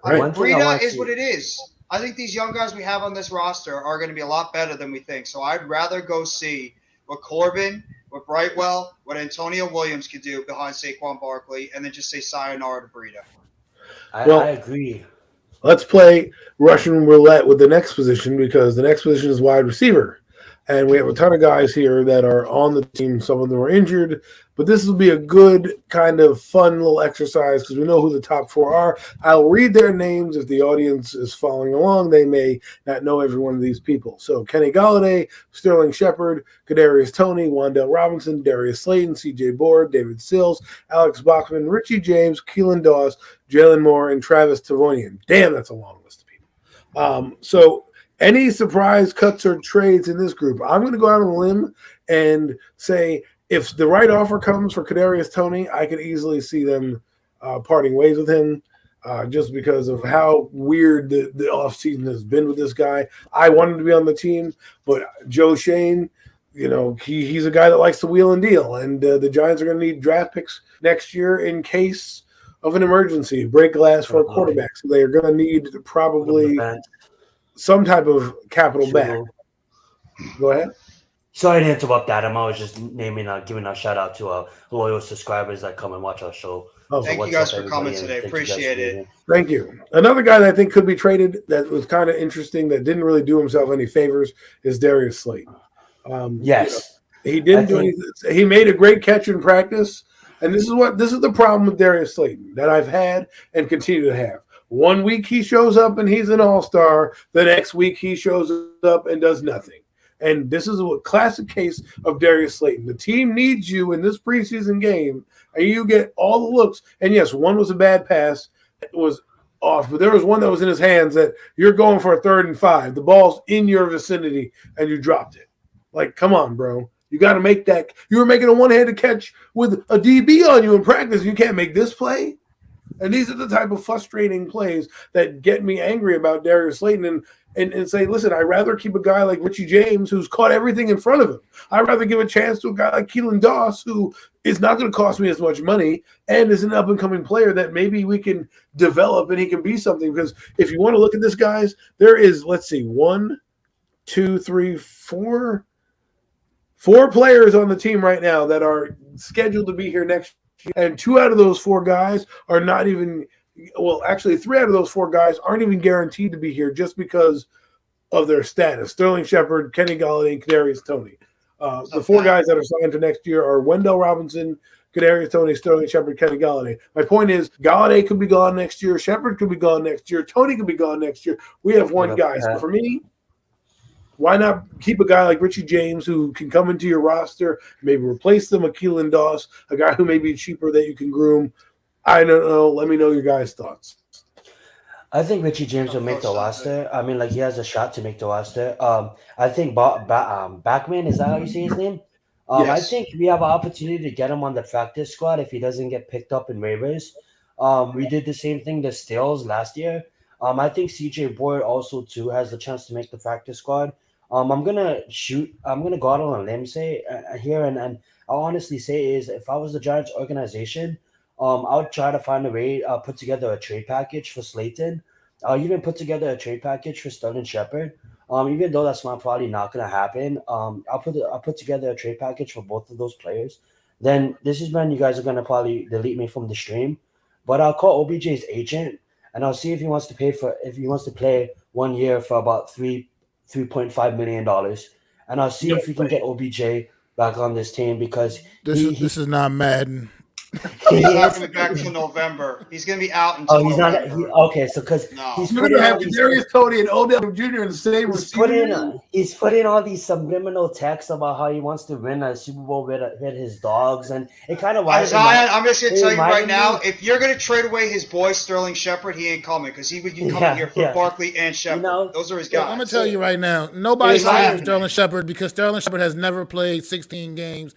Breida is what it is. I think these young guys we have on this roster are going to be a lot better than we think. So I'd rather go see what Corbin, what Brightwell, what Antonio Williams could do behind Saquon Barkley, and then just say sayonara to Breida. I agree. Let's play Russian roulette with the next position because the next position is wide receiver. And we have a ton of guys here that are on the team. Some of them are injured, but this will be a good kind of fun little exercise because we know who the top 4 are. I'll read their names. If the audience is following along, they may not know every one of these people. So Kenny Golladay, Sterling Shepard, Kadarius Toney, Wan'Dale Robinson, Darius Slayton, C.J. Board, David Sills, Alex Bachman, Richie James, Keelan Dawes, Jalen Moore, and Travis Tavonian. Damn, that's a long list of people. So any surprise cuts or trades in this group? I'm going to go out on a limb and say if the right offer comes for Kadarius Toney, I could easily see them parting ways with him. just because of how weird the offseason has been with this guy. I wanted to be on the team, but Joe Shane, he's a guy that likes to wheel and deal, and the Giants are going to need draft picks next year in case of an emergency, break glass for a quarterback. So they are going to need probably some type of capital back. Go ahead. Sorry to interrupt, Adam. I was just giving a shout out to our loyal subscribers that come and watch our show. Thank you guys for coming today. Appreciate it. Thank you. Another guy that I think could be traded that was kind of interesting that didn't really do himself any favors is Darius Slayton. Yes. He didn't do anything. He made a great catch in practice. And this is the problem with Darius Slayton that I've had and continue to have. 1 week he shows up and he's an all-star. The next week he shows up and does nothing. And this is a classic case of Darius Slayton. The team needs you in this preseason game, and you get all the looks. And yes, one was a bad pass. It was off, but there was one that was in his hands that you're going for a 3rd and 5. The ball's in your vicinity, and you dropped it. Like, come on, bro. You got to make that. You were making a one-handed catch with a DB on you in practice. You can't make this play. And these are the type of frustrating plays that get me angry about Darius Slayton and say, listen, I'd rather keep a guy like Richie James who's caught everything in front of him. I'd rather give a chance to a guy like Keelan Doss who is not going to cost me as much money and is an up-and-coming player that maybe we can develop and he can be something. Because if you want to look at this, guys, there is, let's see, 1, 2, 3, 4 players on the team right now that are scheduled to be here next year. And 2 out of those 4 guys are not even – well, actually 3 out of those 4 guys aren't even guaranteed to be here just because of their status. Sterling Shepard, Kenny Golladay, and Kadarius Toney. The 4 guys that are signed to next year are Wendell Robinson, Kadarius Toney, Sterling Shepard, Kenny Golladay. My point is Golladay could be gone next year. Shepard could be gone next year. Toney could be gone next year. We have 1 guy. So for me, why not keep a guy like Richie James who can come into your roster, maybe replace them with Keelan Doss, a guy who may be cheaper that you can groom? I don't know. Let me know your guys' thoughts. I think Richie James will make the roster. I mean, like, he has a shot to make the roster. I think Backman, is that how you say his name? Yes. I think we have an opportunity to get him on the practice squad if he doesn't get picked up in waivers. We did the same thing to Stills last year. I think CJ Boyd also, too, has the chance to make the practice squad. I'm gonna go out on a limb here, and I'll honestly say is if I was the Giants organization, I would try to find a way put together a trade package for Slayton. I'll even put together a trade package for Sterling Shepard. Even though that's probably not gonna happen, I'll put together a trade package for both of those players. Then this is when you guys are gonna probably delete me from the stream, but I'll call OBJ's agent and I'll see if he wants to play 1 year for about $3.5 million, and I'll see if we can get OBJ back on this team because this is not Madden. He's not going to be back until November. He's going to be out until November. Okay, so because he's going to have Kadarius Toney and Odell Jr. in the same receiver. He's putting all these subliminal texts about how he wants to win a Super Bowl with his dogs, and it kind of. I'm just going to tell you right now, if you're going to trade away his boy Sterling Shepard, he ain't coming because he would be coming here for Barkley and Shepard. Those are his guys. I'm going to tell you right now, nobody's signing Sterling Shepard because Sterling Shepard has never played 16 games.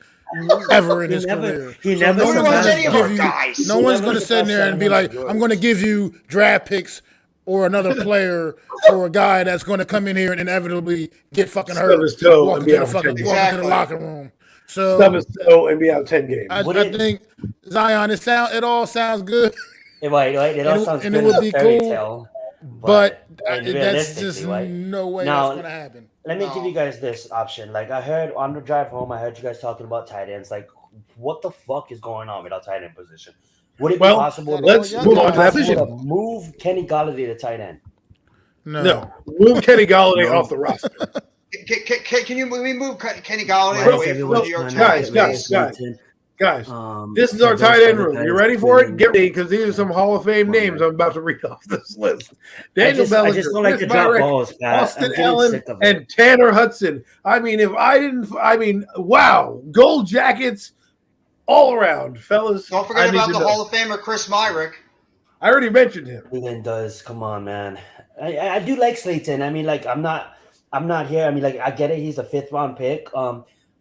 Ever in his career. No one's going to sit there and be like, I'm going to give you draft picks or another player for a guy that's going to come in here and inevitably get fucking hurt. Walk into the locker room. So stub his toe and be out 10 games. I think Zion, it all sounds good. Right. It all sounds good. And it would be cool. But that's just no way that's going to happen. Let me give you guys this option. Like, I heard on the drive home, I heard you guys talking about tight ends. Like, what the fuck is going on with our tight end position? Would it be possible? Let's move on to that position. Move Kenny Golladay to tight end. No. Move Kenny Golladay off the roster. Can we move Kenny Golladay away from the New York Giants? Guys, this is our tight end room. You ready for it? Get ready, because these are some Hall of Fame names I'm about to read off this list. Daniel Bellinger, I just don't like to drop balls, Austin Allen, and Tanner Hudson. Wow. Gold jackets all around, fellas. Don't forget about the Hall of Famer, Chris Myrick. I already mentioned him. He does. Come on, man. I do like Slayton. I mean, like, I'm not here. I mean, like, I get it. He's a 5th round pick.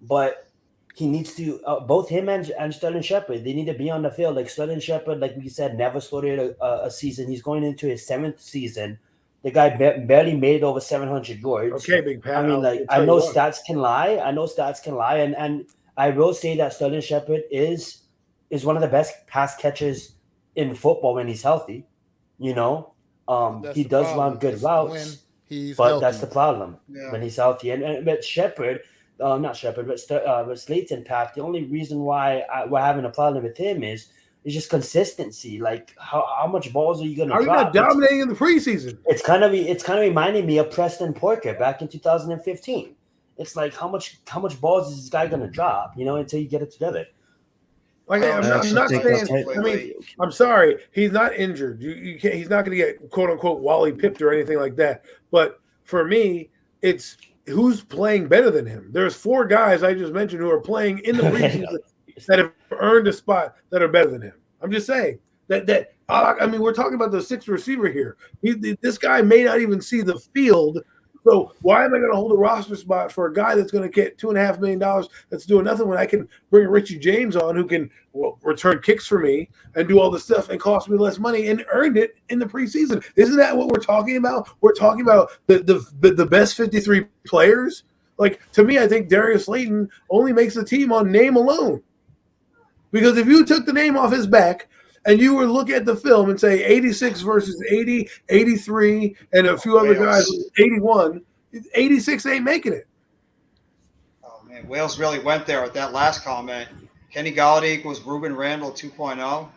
But he needs to both him and Sterling Shepard. They need to be on the field. Like Sterling Shepard, like we said, never started a season. He's going into his 7th season. The guy barely made over 700 yards. Okay, Big Pat. I mean, like I know stats can lie. And I will say that Sterling Shepard is one of the best pass catchers in football when he's healthy. You know, he does run good routes. That's the problem when he's healthy. But Shepard, not Shepard, but Slayton Pack. The only reason why we're having a problem with him is just consistency. Like how much balls are you going to drop? Are you not dominating in the preseason? It's kind of reminding me of Preston Porker back in 2015. It's like how much balls is this guy going to drop? Until you get it together. Like I'm not saying. I mean, I'm sorry, he's not injured. You can't. He's not going to get quote unquote Wally pipped or anything like that. But for me, it's who's playing better than him. There's 4 guys I just mentioned who are playing in the preseason that have earned a spot that are better than him. I'm just saying that. I mean, we're talking about the 6th receiver here. This guy may not even see the field. So why am I going to hold a roster spot for a guy that's going to get $2.5 million that's doing nothing when I can bring Richie James on who can return kicks for me and do all this stuff and cost me less money and earned it in the preseason? Isn't that what we're talking about? We're talking about the best 53 players. Like, to me, I think Darius Slayton only makes the team on name alone. Because if you took the name off his back and you were look at the film and say 86 versus 80, 83, and a few other guys, 81, 86 ain't making it. Oh, man. Wales really went there with that last comment. Kenny Galladay equals Ruben Randall 2.0.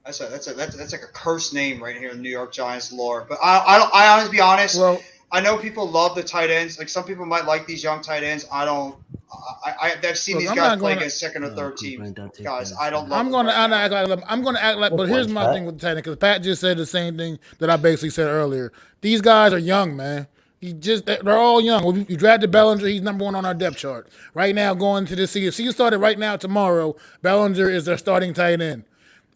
That's like a cursed name right here in New York Giants lore. But I honestly be honest. Well, I know people love the tight ends. Like some people might like these young tight ends. I don't. I've seen these guys play against 2nd or 3rd teams. Guys, I don't love I'm going to act like, but here's my thing with the tight end, because Pat just said the same thing that I basically said earlier. These guys are young, man. They're all young. You drafted Bellinger, he's number 1 on our depth chart. Right now, going to the season. Season started right now, tomorrow. Bellinger is their starting tight end.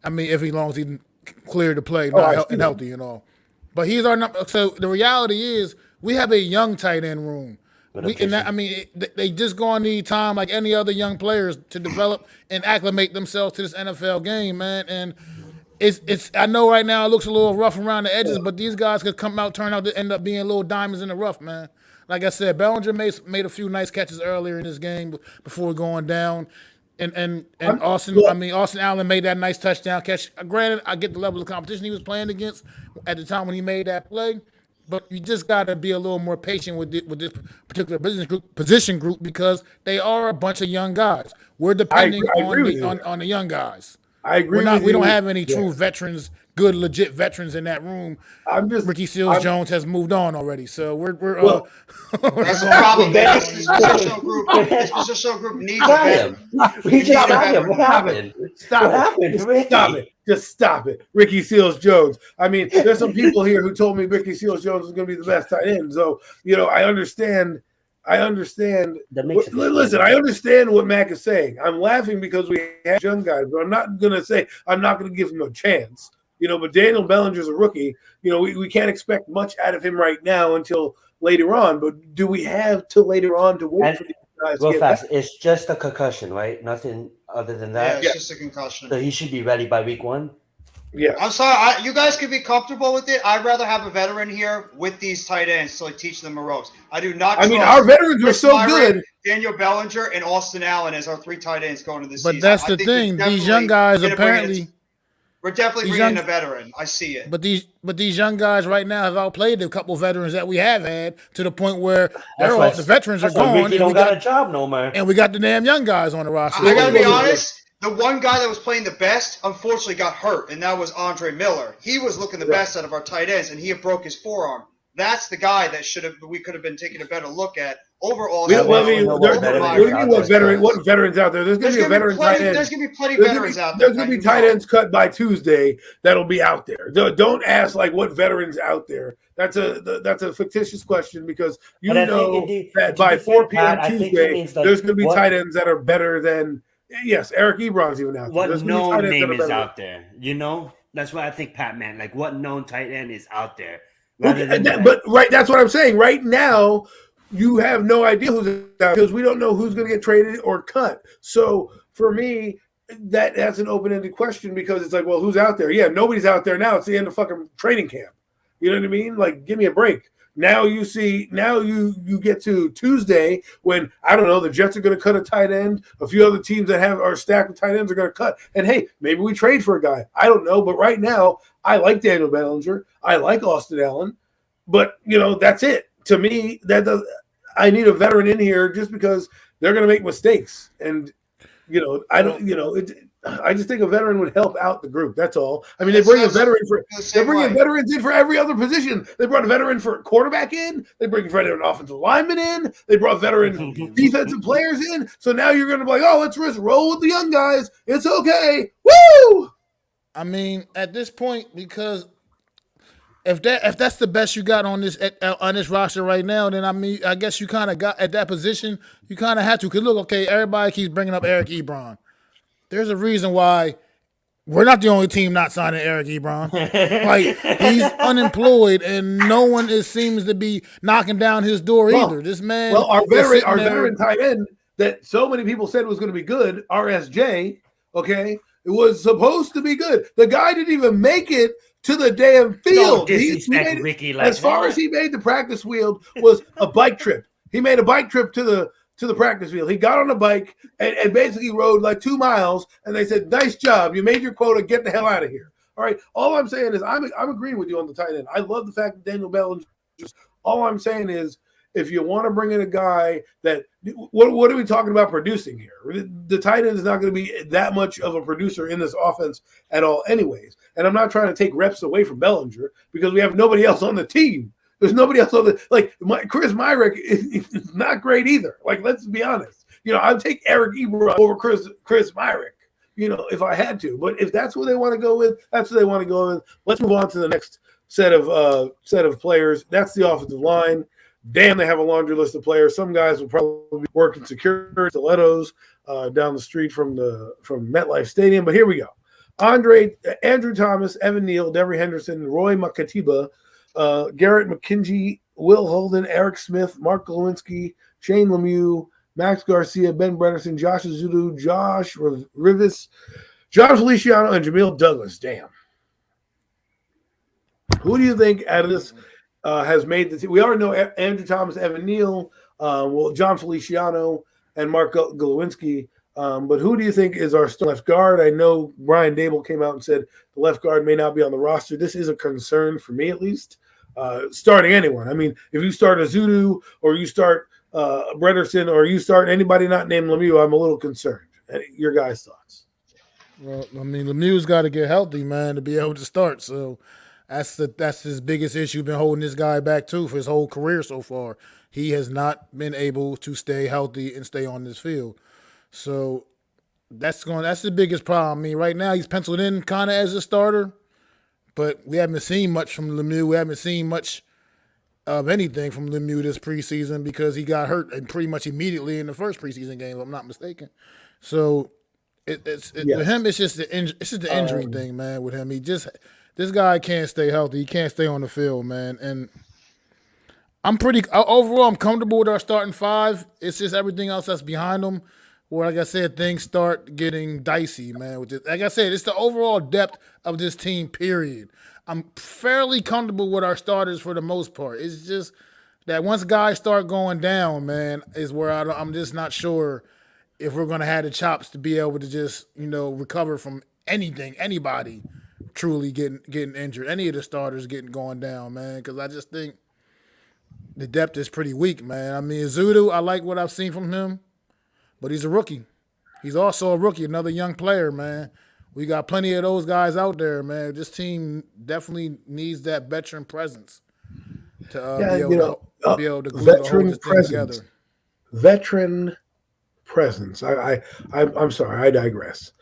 I mean, if as long as he's cleared to play and healthy and all. But he's our number. So the reality is, we have a young tight end room. They just going to need time like any other young players to develop and acclimate themselves to this NFL game, man. And it's I know right now it looks a little rough around the edges, but these guys could turn out to end up being little diamonds in the rough, man. Like I said, Bellinger made a few nice catches earlier in this game before going down. And Austin Allen made that nice touchdown catch. Granted, I get the level of competition he was playing against at the time when he made that play. But you just got to be a little more patient with this particular position group because they are a bunch of young guys. We're depending on the young guys. I agree. We don't have any true veterans, good legit veterans in that room. Ricky Seals-Jones has moved on already, so we're that's the problem. This positional group needs a veteran. We just got him. What happened? Stop it. Just stop it. Ricky Seals-Jones. I mean, there's some people here who told me Ricky Seals-Jones is going to be the best tight end. So, I understand. Listen, I understand what Mac is saying. I'm laughing because we have young guys, but I'm not going to give him a chance. But Daniel Bellinger's a rookie. We can't expect much out of him right now until later on. But do we have till later on to wait for these guys to get fast? back? It's just a concussion, right? Nothing other than that. Yeah, it's just a concussion. So he should be ready by week 1. Yeah. I'm sorry. You guys could be comfortable with it. I'd rather have a veteran here with these tight ends to teach them the ropes. I do not. I mean, our veterans were so good. Daniel Bellinger and Austin Allen as our 3 tight ends going to this season. But that's the thing. These young guys apparently. We're definitely bringing a veteran. I see it. But these young guys right now have outplayed a couple veterans that we have had to the point where the veterans are gone. We don't got a job no more. And we got the damn young guys on the roster. I got to be honest. The one guy that was playing the best, unfortunately, got hurt, and that was Andre Miller. He was looking the best out of our tight ends, and he had broke his forearm. That's the guy that we could have been taking a better look at. Overall, what veterans out there? There's going to be a veteran tight end. There's going to be plenty of veterans out there. There's going to be tight ends cut by Tuesday that'll be out there. Don't ask what veterans out there. That's a fictitious question because that by 4 p.m. Tuesday there's going to be tight ends that are better than. Yes, Eric Ebron's even out there. What known name is out there? That's what I think, Pat, man. Like, what known tight end is out there? That's what I'm saying. Right now, you have no idea who's out because we don't know who's going to get traded or cut. So for me, that's an open-ended question because it's like, well, who's out there? Yeah, nobody's out there now. It's the end of fucking training camp. You know what I mean? Like, give me a break. Now you get to Tuesday when I don't know, the Jets are going to cut a tight end. A few other teams that are stacked with tight ends are going to cut. And hey, maybe we trade for a guy. I don't know, but right now I like Daniel Bellinger. I like Austin Allen, but that's it. To me, I need a veteran in here just because they're going to make mistakes, and I don't. I just think a veteran would help out the group. That's all. I mean, they bring a veteran they're bringing veterans in for every other position. They brought a veteran for quarterback in. They bring veteran offensive lineman in. They brought veteran defensive players in. So now you're going to be like, oh, let's just roll with the young guys. It's okay. Woo! I mean, at this point, because if that's the best you got on this roster right now, then I guess you kind of got at that position. You kind of had to. Because look, okay, everybody keeps bringing up Eric Ebron. There's a reason why we're not the only team not signing Eric Ebron. Like, he's unemployed, and no one seems to be knocking down his door either. This man, our veteran tight end that so many people said was going to be good, RSJ. Okay, it was supposed to be good. The guy didn't even make it to the damn field. As far as he made the practice field was a bike trip. He made a bike trip to the practice field. He got on a bike and basically rode like 2 miles, and they said, nice job. You made your quota. Get the hell out of here. All right. All I'm saying is I'm agreeing with you on the tight end. I love the fact that Daniel Bellinger. All I'm saying is if you want to bring in a guy that what are we talking about producing here? The tight end is not going to be that much of a producer in this offense at all anyways. And I'm not trying to take reps away from Bellinger because we have nobody else on the team. There's nobody else on Chris Myrick is not great either. Like, let's be honest. I'd take Eric Ebron over Chris Myrick, if I had to. But if that's what they want to go with, that's what they want to go with. Let's move on to the next set of players. That's the offensive line. Damn, they have a laundry list of players. Some guys will probably be working security, stilettos down the street from MetLife Stadium. But here we go. Andrew Thomas, Evan Neal, Devery Henderson, Roy Makatiba, Garrett McKinjey, Will Holden, Eric Smith, Mark Glowinski, Shane Lemieux, Max Garcia, Ben Bredesen, Josh Azudu, Josh Rivas, John Feliciano, and Jamil Douglas. Damn. Who do you think out of this has made the team? We already know Andrew Thomas, Evan Neal, John Feliciano, and Mark Glowinski. But who do you think is our left guard? I know Brian Dable came out and said the left guard may not be on the roster. This is a concern for me, at least. Starting anyone. I mean, if you start Azudu or you start Brederson or you start anybody not named Lemieux, I'm a little concerned. Your guys' thoughts? Well, I mean, Lemieux's got to get healthy, man, to be able to start. So that's his biggest issue. Been holding this guy back too for his whole career so far. He has not been able to stay healthy and stay on this field. So that's the biggest problem. I mean, right now he's penciled in kind of as a starter, but we haven't seen much from Lemieux. We haven't seen much of anything from Lemieux this preseason because he got hurt and pretty much immediately in the first preseason game, if I'm not mistaken. So with him, it's just the injury thing, man. With him, this guy can't stay healthy. He can't stay on the field, man. And I'm comfortable with our starting five. It's just everything else that's behind them. Where, like I said, things start getting dicey, man. Like I said, it's the overall depth of this team, period. I'm fairly comfortable with our starters for the most part. It's just that once guys start going down, man, is where I'm just not sure if we're going to have the chops to be able to just, recover from anybody truly getting injured, any of the starters going down, man, because I just think the depth is pretty weak, man. I mean, Zudu, I like what I've seen from him. But he's a rookie. He's also a rookie, another young player, man. We got plenty of those guys out there, man. This team definitely needs that veteran presence to be able to glue the whole thing together. Veteran presence. I'm sorry, I digress.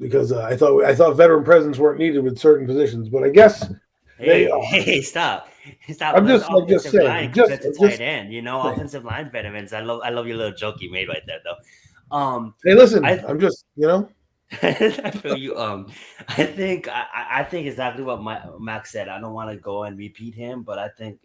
Because I thought veteran presence weren't needed with certain positions, but I guess they are. Hey, stop. I'm just saying. Tight end, offensive line veterans. I love your little joke you made right there, though. Hey, listen, I'm just, I feel you. I think exactly what Max said. I don't want to go and repeat him, but I think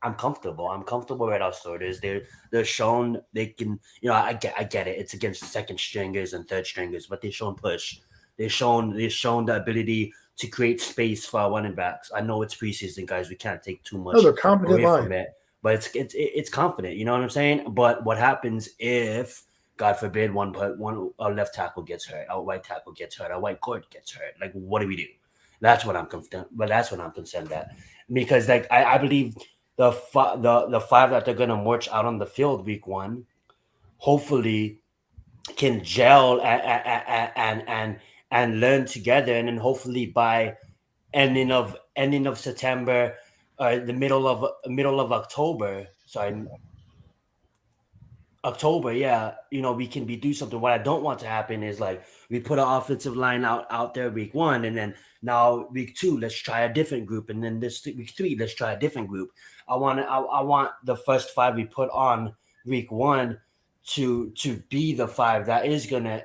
I'm comfortable. I'm comfortable with our starters. They're shown they can. I get it. It's against second stringers and third stringers, but they've shown push. They've shown the ability to create space for our running backs. I know it's preseason, guys. We can't take too No, much they're competent away from line. it, but it's confident. You know what I'm saying? But what happens if, God forbid, one our left tackle gets hurt, our right tackle gets hurt, our right guard gets hurt? Like, what do we do? That's what I'm concerned. But that's what I'm concerned at, because like I believe the five that they're gonna march out on the field week 1, hopefully can gel and learn together, and then hopefully by ending of September, the middle of October. Sorry, October, yeah, we can be do something. What I don't want to happen is like we put an offensive line out there week 1, and then now week 2, let's try a different group, and then this week 3, let's try a different group. I want the first 5 we put on week 1 to be the 5 that is gonna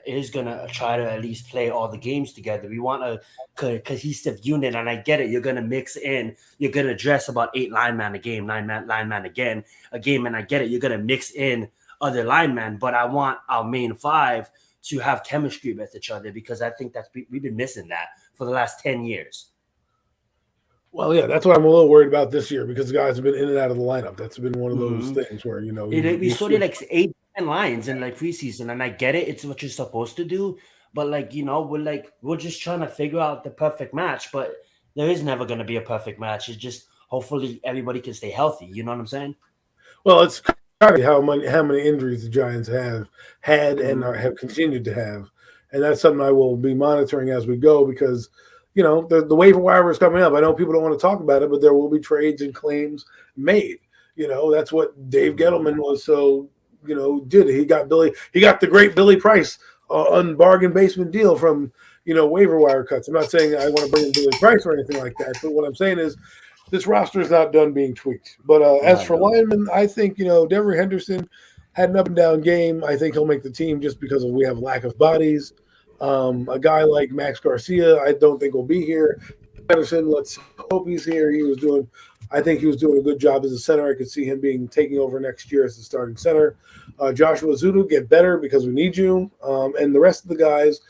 try to at least play all the games together. We want a cohesive unit, and I get it. You're gonna dress about 8 linemen a game, 9 linemen again a game, and I get it. You're gonna mix in other linemen, but I want our main 5 to have chemistry with each other, because I think we've been missing that for the last 10 years. Well, yeah, that's what I'm a little worried about this year because guys have been in and out of the lineup. That's been one of those Hmm. things where We you started switch. like 8 10 lines in like preseason, and I get it. It's what you're supposed to do, but like we're just trying to figure out the perfect match. But there is never going to be a perfect match. It's just hopefully everybody can stay healthy. You know what I'm saying? Well, it's kind of how many injuries the Giants have had and Hmm. have continued to have, and that's something I will be monitoring as we go because the waiver wire is coming up. I know people don't want to talk about it, but there will be trades and claims made. That's what Dave Hmm. Gettleman was so did. He got the great Billy Price on bargain basement deal from waiver wire cuts. I'm not saying I want to bring in Billy Price or anything like that, but what I'm saying is this roster is not done being tweaked. But as No, for no. linemen, I think Devery Henderson had an up and down game. I think he'll make the team just because we have a lack of bodies. A guy like Max Garcia, I don't think will be here. Henderson, let's hope he's here. I think he was doing a good job as a center. I could see him taking over next year as the starting center. Joshua Zudu, get better because we need you. And the rest of the guys,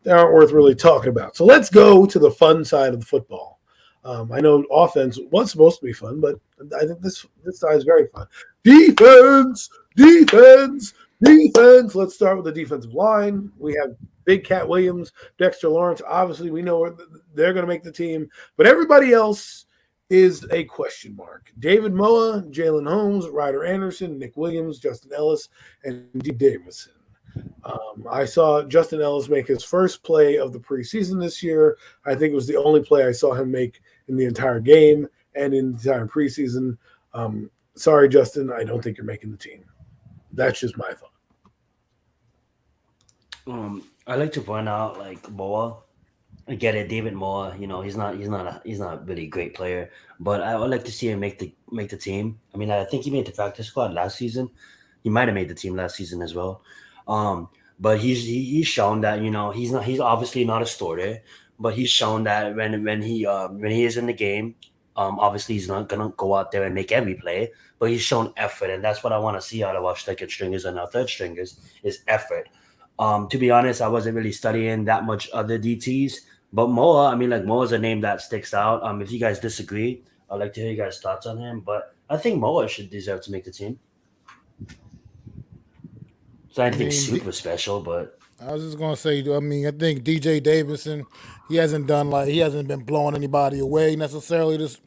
they aren't worth really talking about. So let's go to the fun side of the football. I know offense was supposed to be fun, but I think this side is very fun. Defense, defense, defense. Let's start with the defensive line. We have Big Cat Williams, Dexter Lawrence. Obviously, we know they're going to make the team, but everybody else is a question mark. David Moa, Jalen Holmes, Ryder Anderson, Nick Williams, Justin Ellis, and D. Davison. I saw Justin Ellis make his first play of the preseason this year. I think it was the only play I saw him make in the entire game and in the entire preseason. Sorry, Justin, I don't think you're making the team. That's just my thought. I like to point out like Boa. I get it, David Moore. He's not really a great player, but I would like to see him make the team. I mean, I think he made the practice squad last season. He might have made the team last season as well. Um, but he's shown that he's obviously not a starter, but he's shown that when he is in the game, obviously he's not gonna go out there and make every play, but he's shown effort, and that's what I want to see out of our second stringers and our third stringers is effort. To be honest, I wasn't really studying that much other DTs, but Moa, I mean, like Moa is a name that sticks out. If you guys disagree, I'd like to hear you guys' thoughts on him. But I think Moa should deserve to make the team. It's not I anything mean, super special, but I was just gonna say. I mean, I think DJ Davidson, he hasn't been blowing anybody away necessarily this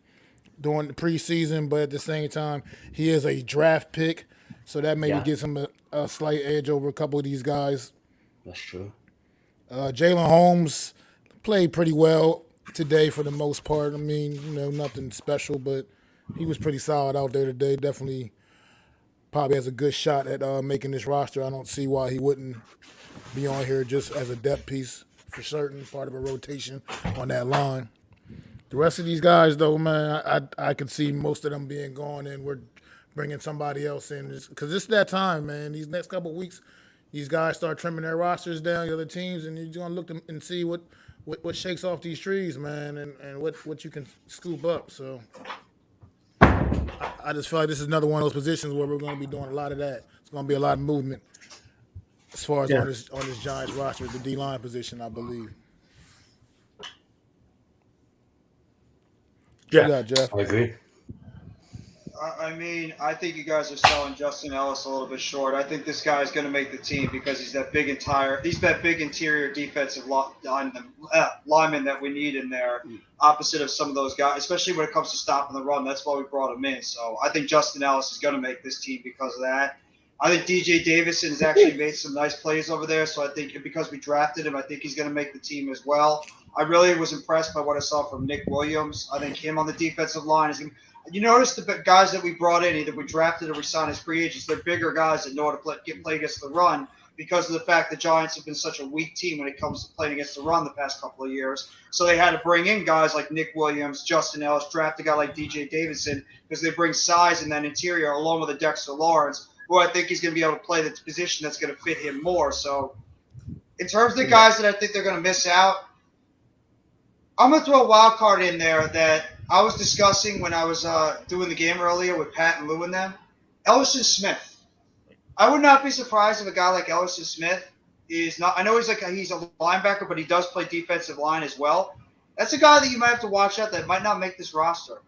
during the preseason, but at the same time, he is a draft pick, so that maybe yeah, gives him a slight edge over a couple of these guys. that's true. Jalen Holmes played pretty well today for the most part. I mean, nothing special, but he was pretty solid out there today. Definitely, probably has a good shot at making this roster. I don't see why he wouldn't be on here just as a depth piece for certain, part of a rotation on that line. The rest of these guys, though, man, I could see most of them being gone, and we're bringing somebody else in because it's that time, man. These next couple of weeks, these guys start trimming their rosters down, the other teams, and you're gonna look them and see what shakes off these trees, man, and what you can scoop up. So I just feel like this is another one of those positions where we're going to be doing a lot of that. It's going to be a lot of movement as far as Yeah. on this Giants roster, the D line position, I believe. What you Jeff. got, Jeff? I agree. I mean, I think you guys are selling Justin Ellis a little bit short. I think this guy is going to make the team because he's that big interior defensive lineman that we need in there, opposite of some of those guys, especially when it comes to stopping the run. That's why we brought him in. So I think Justin Ellis is going to make this team because of that. I think DJ Davison has actually made some nice plays over there. So I think because we drafted him, I think he's going to make the team as well. I really was impressed by what I saw from Nick Williams. I think him on the defensive line is. You notice the guys that we brought in, either we drafted or we signed as free agents, they're bigger guys that know how to play against the run because of the fact the Giants have been such a weak team when it comes to playing against the run the past couple of years. So they had to bring in guys like Nick Williams, Justin Ellis, draft a guy like DJ Davison because they bring size in that interior along with a Dexter Lawrence, who I think he's going to be able to play the position that's going to fit him more. So in terms of the guys that I think they're going to miss out, I'm going to throw a wild card in there that I was discussing when I was doing the game earlier with Pat and Lou and them. Ellison Smith. I would not be surprised if a guy like Ellison Smith is not – I know he's a linebacker, but he does play defensive line as well. That's a guy that you might have to watch out that might not make this roster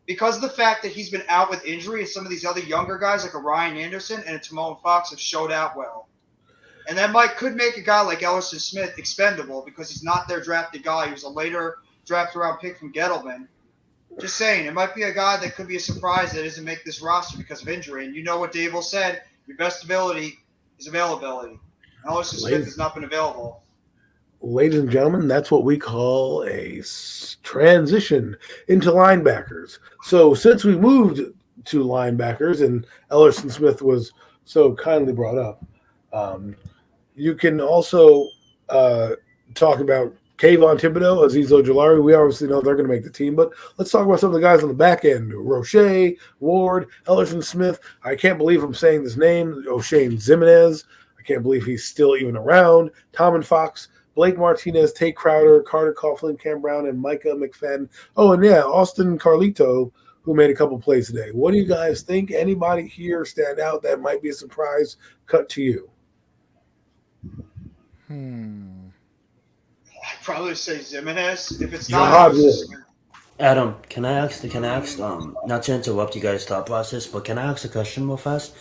because of the fact that he's been out with injury and some of these other younger guys like a Ryan Anderson and a Timon Fox have showed out well. And that could make a guy like Ellison Smith expendable because he's not their drafted guy. He was a later draft-around pick from Gettleman. Just saying, it might be a guy that could be a surprise that doesn't make this roster because of injury. And you know what Dave said, your best ability is availability. Ellison Smith has not been available. Ladies and gentlemen, that's what we call a transition into linebackers. So since we moved to linebackers and Ellison Smith was so kindly brought up, you can also talk about Kayvon Thibodeau, Azeez Ojulari. We obviously know they're going to make the team, but let's talk about some of the guys on the back end. Roche, Ward, Ellison Smith. I can't believe I'm saying this name. O'Shane Zimenez. I can't believe he's still even around. Tom and Fox, Blake Martinez, Tate Crowder, Carter Coughlin, Cam Brown, and Micah McFadden. Oh, and yeah, Austin Carlito, who made a couple plays today. What do you guys think? Anybody here stand out that might be a surprise cut to you? I'd probably say Zimenez. If it's not, Adam, can I ask? Not to interrupt you guys' thought process, but can I ask a question real fast?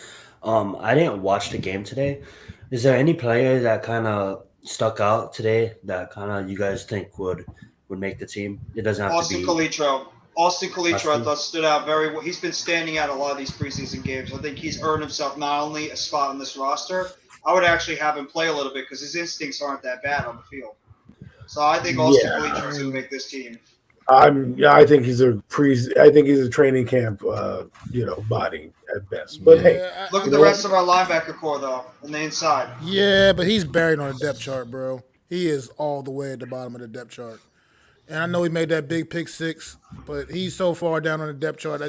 I didn't watch the game today. Is there any player that kind of stuck out today that kind of you guys think would make the team? It doesn't have to be Austin Calitro, I thought stood out very well. He's been standing out a lot of these preseason games. I think he's earned himself not only a spot on this roster. I would actually have him play a little bit because his instincts aren't that bad on the field. So I think Austin Calitro is going to make this team. I think he's a training camp, body at best. But hey, look at the rest of our linebacker core though, on the inside. Yeah, but he's buried on the depth chart, bro. He is all the way at the bottom of the depth chart. And I know he made that big pick six, but he's so far down on the depth chart.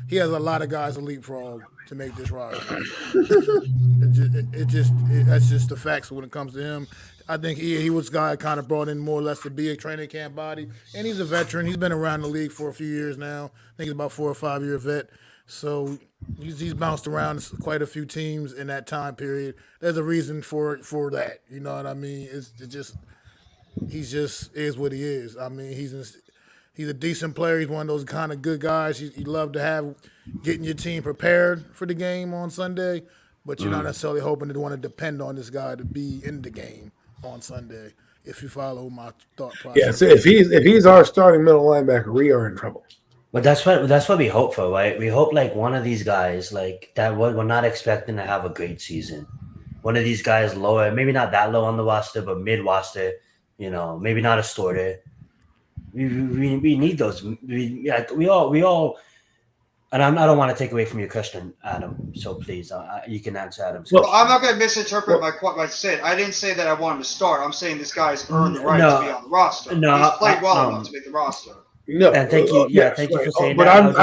He has a lot of guys to leapfrog to make this roster. That's just the facts when it comes to him. I think he was a guy kind of brought in more or less to be a training camp body, and he's a veteran. He's been around the league for a few years now. I think he's about 4 or 5 year vet. So he's bounced around quite a few teams in that time period. There's a reason for that. You know what I mean? He just is what he is. I mean, he's a decent player. He's one of those kind of good guys you love to have getting your team prepared for the game on Sunday, but you're not necessarily hoping to want to depend on this guy to be in the game on Sunday. If you follow my thought process. Yeah, so if he's our starting middle linebacker, we are in trouble. But that's what we hope for, right? We hope like one of these guys like that. We're not expecting to have a great season. One of these guys lower, maybe not that low on the roster, but mid roster. Maybe not a starter. We need those. We all. And I don't want to take away from your question, Adam. So please, you can answer Adam's question. Well, I'm not going to misinterpret what I said. I didn't say that I want him to start. I'm saying this guy's earned the right to be on the roster. No, he's played well enough to make the roster. No, and thank you. Thank you for saying but that.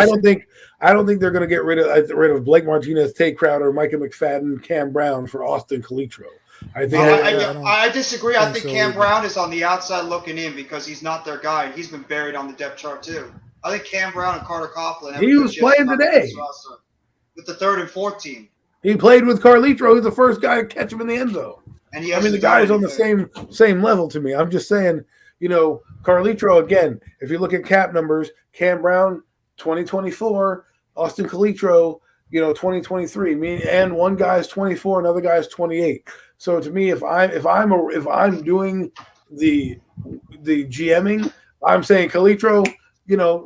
I don't think they're going to get rid of Blake Martinez, Tate Crowder, Micah McFadden, Cam Brown for Austin Calitro. I disagree. I think so Cam Brown is on the outside looking in because he's not their guy. He's been buried on the depth chart too. I think Cam Brown and Carter Coughlin have He a good was chance playing to come into this today. roster with the 3rd and 4th team. He played with Carlitro. He's the first guy to catch him in the end zone. And he I mean, the hasn't done guy's on the anything. same level to me. I'm just saying, Carlitro, again, if you look at cap numbers, Cam Brown, 2024, Austin Calitro, 2023. And one guy's 24, another guy's 28. So to me, if I'm doing the GMing, I'm saying Calitro,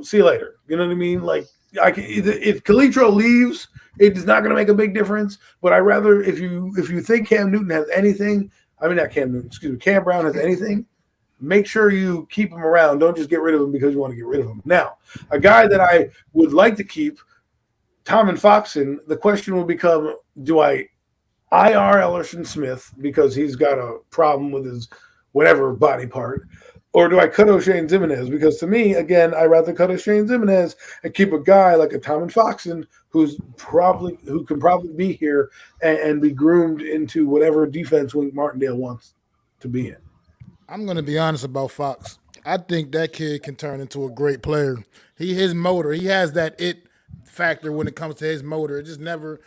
see you later. You know what I mean? Like if Calitro leaves, it is not going to make a big difference. But I rather if you think Cam Newton has anything, I mean not Cam Newton, excuse me, Cam Brown has anything, make sure you keep him around. Don't just get rid of him because you want to get rid of him. Now, a guy that I would like to keep, Tom and Foxen, the question will become, do I IR Ellerson Smith because he's got a problem with his whatever body part, or do I cut O'Shane Zimenez? Because to me, again, I'd rather cut O'Shane Zimenez and keep a guy like a Tom and Foxen who can probably be here and be groomed into whatever defense Wink Martindale wants to be in. I'm going to be honest about Fox. I think that kid can turn into a great player. His motor, he has that it factor when it comes to his motor. It never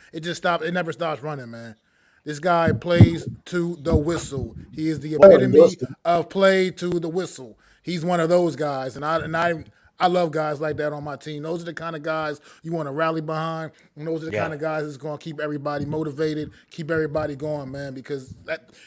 stops running, man. This guy plays to the whistle. He is the epitome of play to the whistle. He's one of those guys, and I love guys like that on my team. Those are the kind of guys you want to rally behind, and those are the kind of guys that's going to keep everybody motivated, keep everybody going, man. Because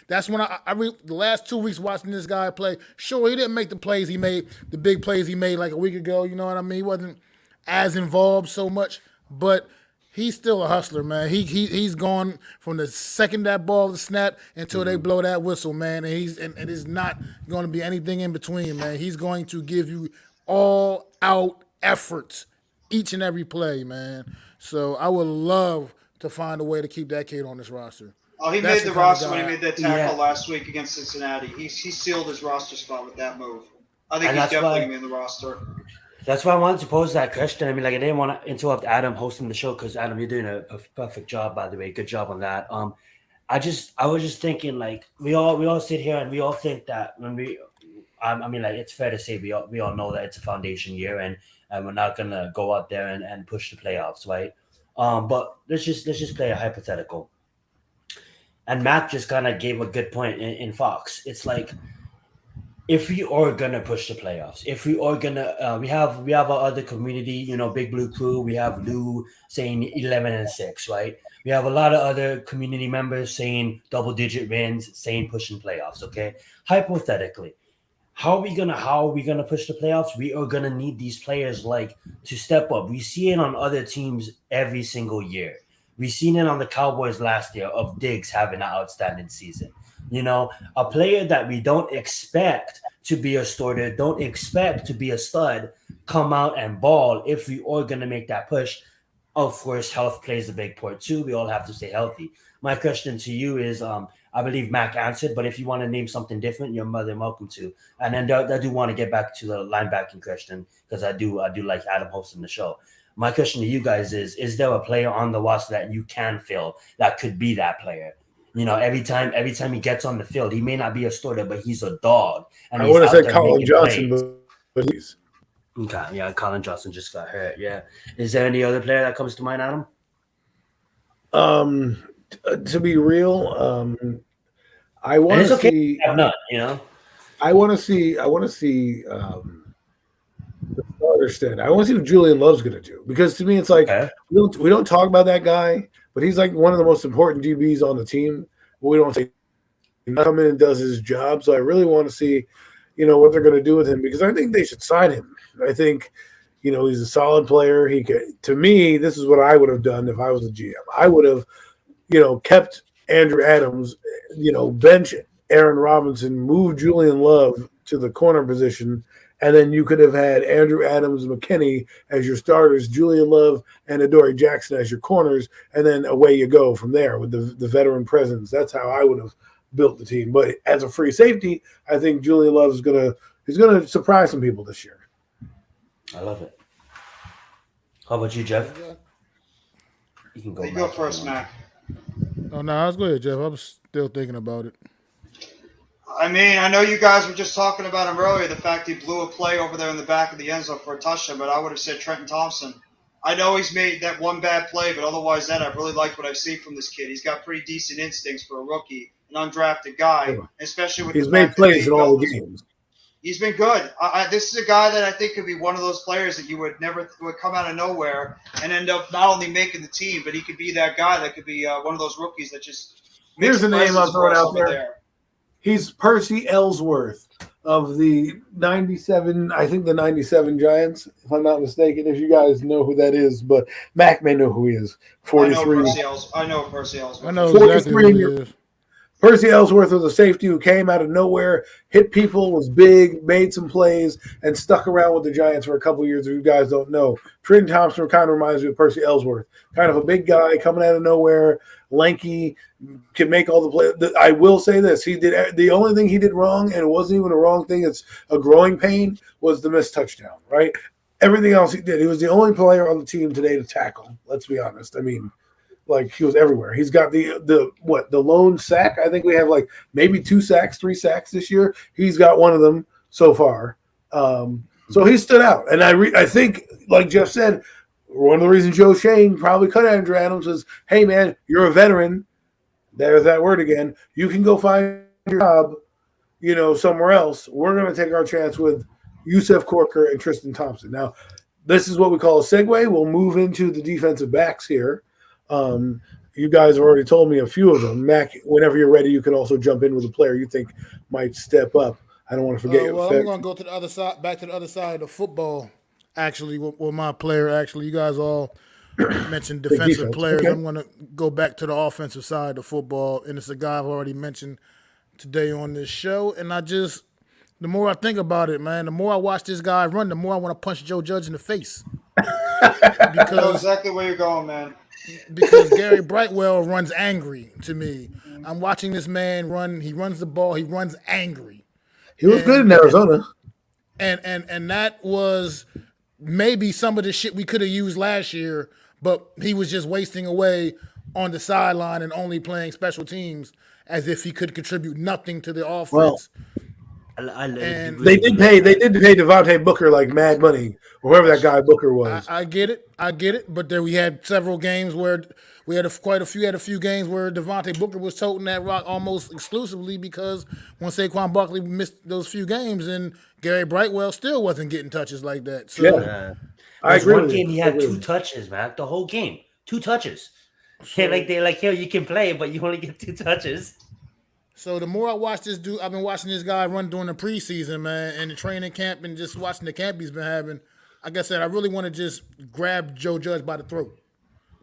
that's when the last 2 weeks watching this guy play. Sure, he didn't make the plays he made, the big plays he made like a week ago. You know what I mean? He wasn't as involved so much, but he's still a hustler, man. He's gone from the second that ball is snapped until they blow that whistle, man. And it's not going to be anything in between, man. He's going to give you all out efforts each and every play, man. So I would love to find a way to keep that kid on this roster. Oh, he made the roster when he made that tackle last week against Cincinnati. He sealed his roster spot with that move. I think he's definitely going to be in the roster. That's why I wanted to pose that question. I mean, like, I didn't want to interrupt Adam hosting the show because, Adam, you're doing a perfect job, by the way. Good job on that. I was just thinking, like, we all sit here and we all think that when I mean, like, it's fair to say we all know that it's a foundation year and we're not gonna go out there and push the playoffs, right? But let's just play a hypothetical. And Matt just kind of gave a good point in Fox. It's like, if we are gonna push the playoffs, if we are gonna, we have our other community, Big Blue Crew. We have Lou saying 11-6, right? We have a lot of other community members saying double-digit wins, saying pushing playoffs. Okay, hypothetically, how are we gonna push the playoffs? We are gonna need these players to step up. We see it on other teams every single year. We've seen it on the Cowboys last year of Diggs having an outstanding season. A player that we don't expect to be a starter, don't expect to be a stud, come out and ball if we are going to make that push. Of course, health plays a big part too. We all have to stay healthy. My question to you is, I believe Mac answered, but if you want to name something different, you're more than welcome to. And then I do want to get back to the linebacking question because I do like Adam hosting the show. My question to you guys is there a player on the roster that you can fill that could be that player? Every time he gets on the field, he may not be a starter, but he's a dog. And I would have said Colin Johnson, but he's okay. Yeah, Colin Johnson just got hurt. Yeah, is there any other player that comes to mind, Adam? To be real, I want to see. I'm not. I want to see. The starter stand. I want to see what Julian Love's going to do because to me, it's like we don't talk about that guy. But he's like one of the most important DBs on the team. But we don't say he comes in and does his job. So I really want to see, what they're going to do with him because I think they should sign him. I think, he's a solid player. To me, this is what I would have done if I was a GM. I would have, kept Andrew Adams, bench Aaron Robinson, move Julian Love to the corner position. And then you could have had Andrew Adams and McKinney as your starters, Julian Love and Adoree Jackson as your corners, and then away you go from there with the veteran presence. That's how I would have built the team. But as a free safety, I think Julian Love is gonna surprise some people this year. I love it. How about you, Jeff? You can go first, Mac. Oh no, I was good, Jeff. I was still thinking about it. I mean, I know you guys were just talking about him earlier, the fact he blew a play over there in the back of the end zone for a touchdown, but I would have said Trenton Thompson. I know he's made that one bad play, but otherwise that I've really liked what I've seen from this kid. He's got pretty decent instincts for a rookie, an undrafted guy, especially with He's the made fact plays that in all the games. he's been good. This is a guy that I think could be one of those players that you would never would come out of nowhere and end up not only making the team, but he could be that guy that could be one of those rookies that just makes Here's a name I'm throwing out over there. He's Percy Ellsworth of the 97, I think the 97 Giants, if I'm not mistaken, if you guys know who that is, but Mac may know who he is. 43. I know Percy Ellsworth. I know exactly who he is. Percy Ellsworth was a safety who came out of nowhere, hit people, was big, made some plays, and stuck around with the Giants for a couple of years. If you guys don't know, Trenton Thompson kind of reminds me of Percy Ellsworth. Kind of a big guy coming out of nowhere, lanky, can make all the plays. I will say this: he did the only thing he did wrong, and it wasn't even a wrong thing. It's a growing pain. Was the missed touchdown, right? Everything else he did. He was the only player on the team today to tackle. Let's be honest. I mean. Like he was everywhere. He's got the lone sack. I think we have like maybe 2 sacks, 3 sacks this year. He's got one of them so far. So he stood out. And I think, like Jeff said, one of the reasons Joe Shane probably cut Andrew Adams is, hey man, you're a veteran. There's that word again. You can go find your job, somewhere else. We're going to take our chance with Yusef Corker and Tristan Thompson. Now, this is what we call a segue. We'll move into the defensive backs here. You guys have already told me a few of them. Mac, whenever you're ready, you can also jump in with a player you think might step up. I don't want to forget. Well, I'm going to go to the other side, back to the other side of the football. Actually, with my player, you guys all mentioned defensive players. Okay. I'm going to go back to the offensive side of the football, and it's a guy I've already mentioned today on this show. And the more I think about it, man, the more I watch this guy run, the more I want to punch Joe Judge in the face. I know exactly where you're going, man. Because Gary Brightwell runs angry to me. I'm watching this man run. He runs the ball. He runs angry. He was good in Arizona. And that was maybe some of the shit we could have used last year, but he was just wasting away on the sideline and only playing special teams as if he could contribute nothing to the offense. Well, they did pay Devontae Booker like mad money, whoever that guy Booker was. I get it. But there we had several games where we had a few games where Devontae Booker was toting that rock almost exclusively because when Saquon Barkley missed those few games, and Gary Brightwell still wasn't getting touches like that. So yeah. I agree. One game he had 2 touches, man. The whole game, 2 touches. So, they're like, here you can play, but you only get 2 touches. So the more I watch this dude, I've been watching this guy run during the preseason, man, and the training camp and just watching the camp he's been having. Like I said, I really want to just grab Joe Judge by the throat.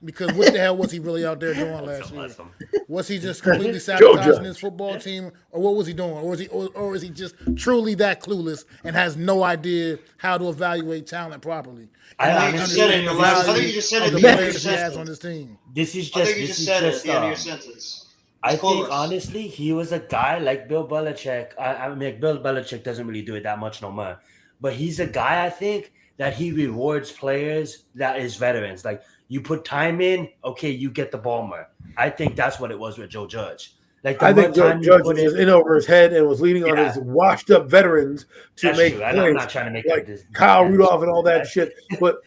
Because what the hell was he really out there doing last year? Awesome. Was he just completely sabotaging his football team, or what was he doing? Or is he just truly that clueless and has no idea how to evaluate talent properly? I think you just said it. The players he has on his team. This is just. I think you just said it at the end of your sentence. I think, honestly, he was a guy like Bill Belichick. I mean, Bill Belichick doesn't really do it that much no more. But he's a guy, I think, that he rewards players that is veterans. Like, you put time in, okay, you get the ball more. I think that's what it was with Joe Judge. Like I think Joe Judge was in over his head and was leaning on his washed-up veterans to make plays. I'm not trying to make like Kyle Rudolph and all that shit. But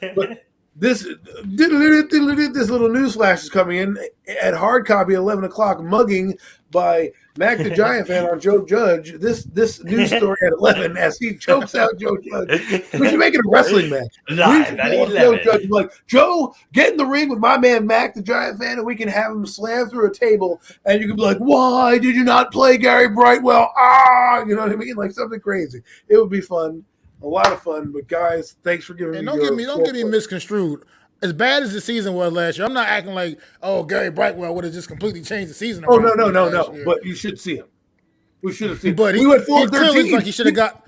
this little news flash is coming in at hard copy 11 o'clock, mugging by Mac the Giant fan on Joe Judge. This news story at 11 as he chokes out Joe Judge. We should make it a wrestling match. Live at 11. Joe Judge like, Joe, get in the ring with my man Mac the Giant fan, and we can have him slam through a table, and you can be like, why did you not play Gary Brightwell? You know what I mean? Like something crazy. It would be fun. A lot of fun, but guys, thanks for giving me. And don't get me misconstrued. As bad as the season was last year, I'm not acting like, Gary Brightwell would have just completely changed the season. Oh no! But you should see him. We should have seen. But we went 4-13. Like he should have got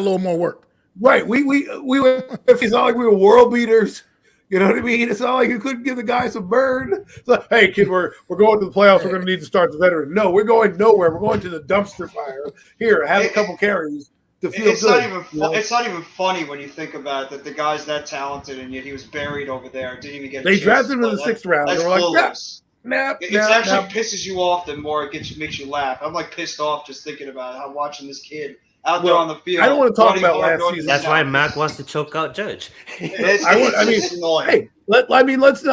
a little more work. Right. We went. It's not like we were world beaters. You know what I mean? It's not like you couldn't give the guy some burn. It's like, hey, kid, we're going to the playoffs. We're going to need to start the veteran. No, we're going nowhere. We're going to the dumpster fire. Here, have a couple carries. It's not even funny when you think about it that the guy's that talented and yet he was buried over there. Didn't even get. They drafted him in the 6th round. They were like, It actually pisses you off the more it makes you laugh. I'm like pissed off just thinking about it. I'm watching this kid out there on the field. I don't want to talk about hard, last season. That's why Mac wants to choke out Judge. It's annoying. Hey, let's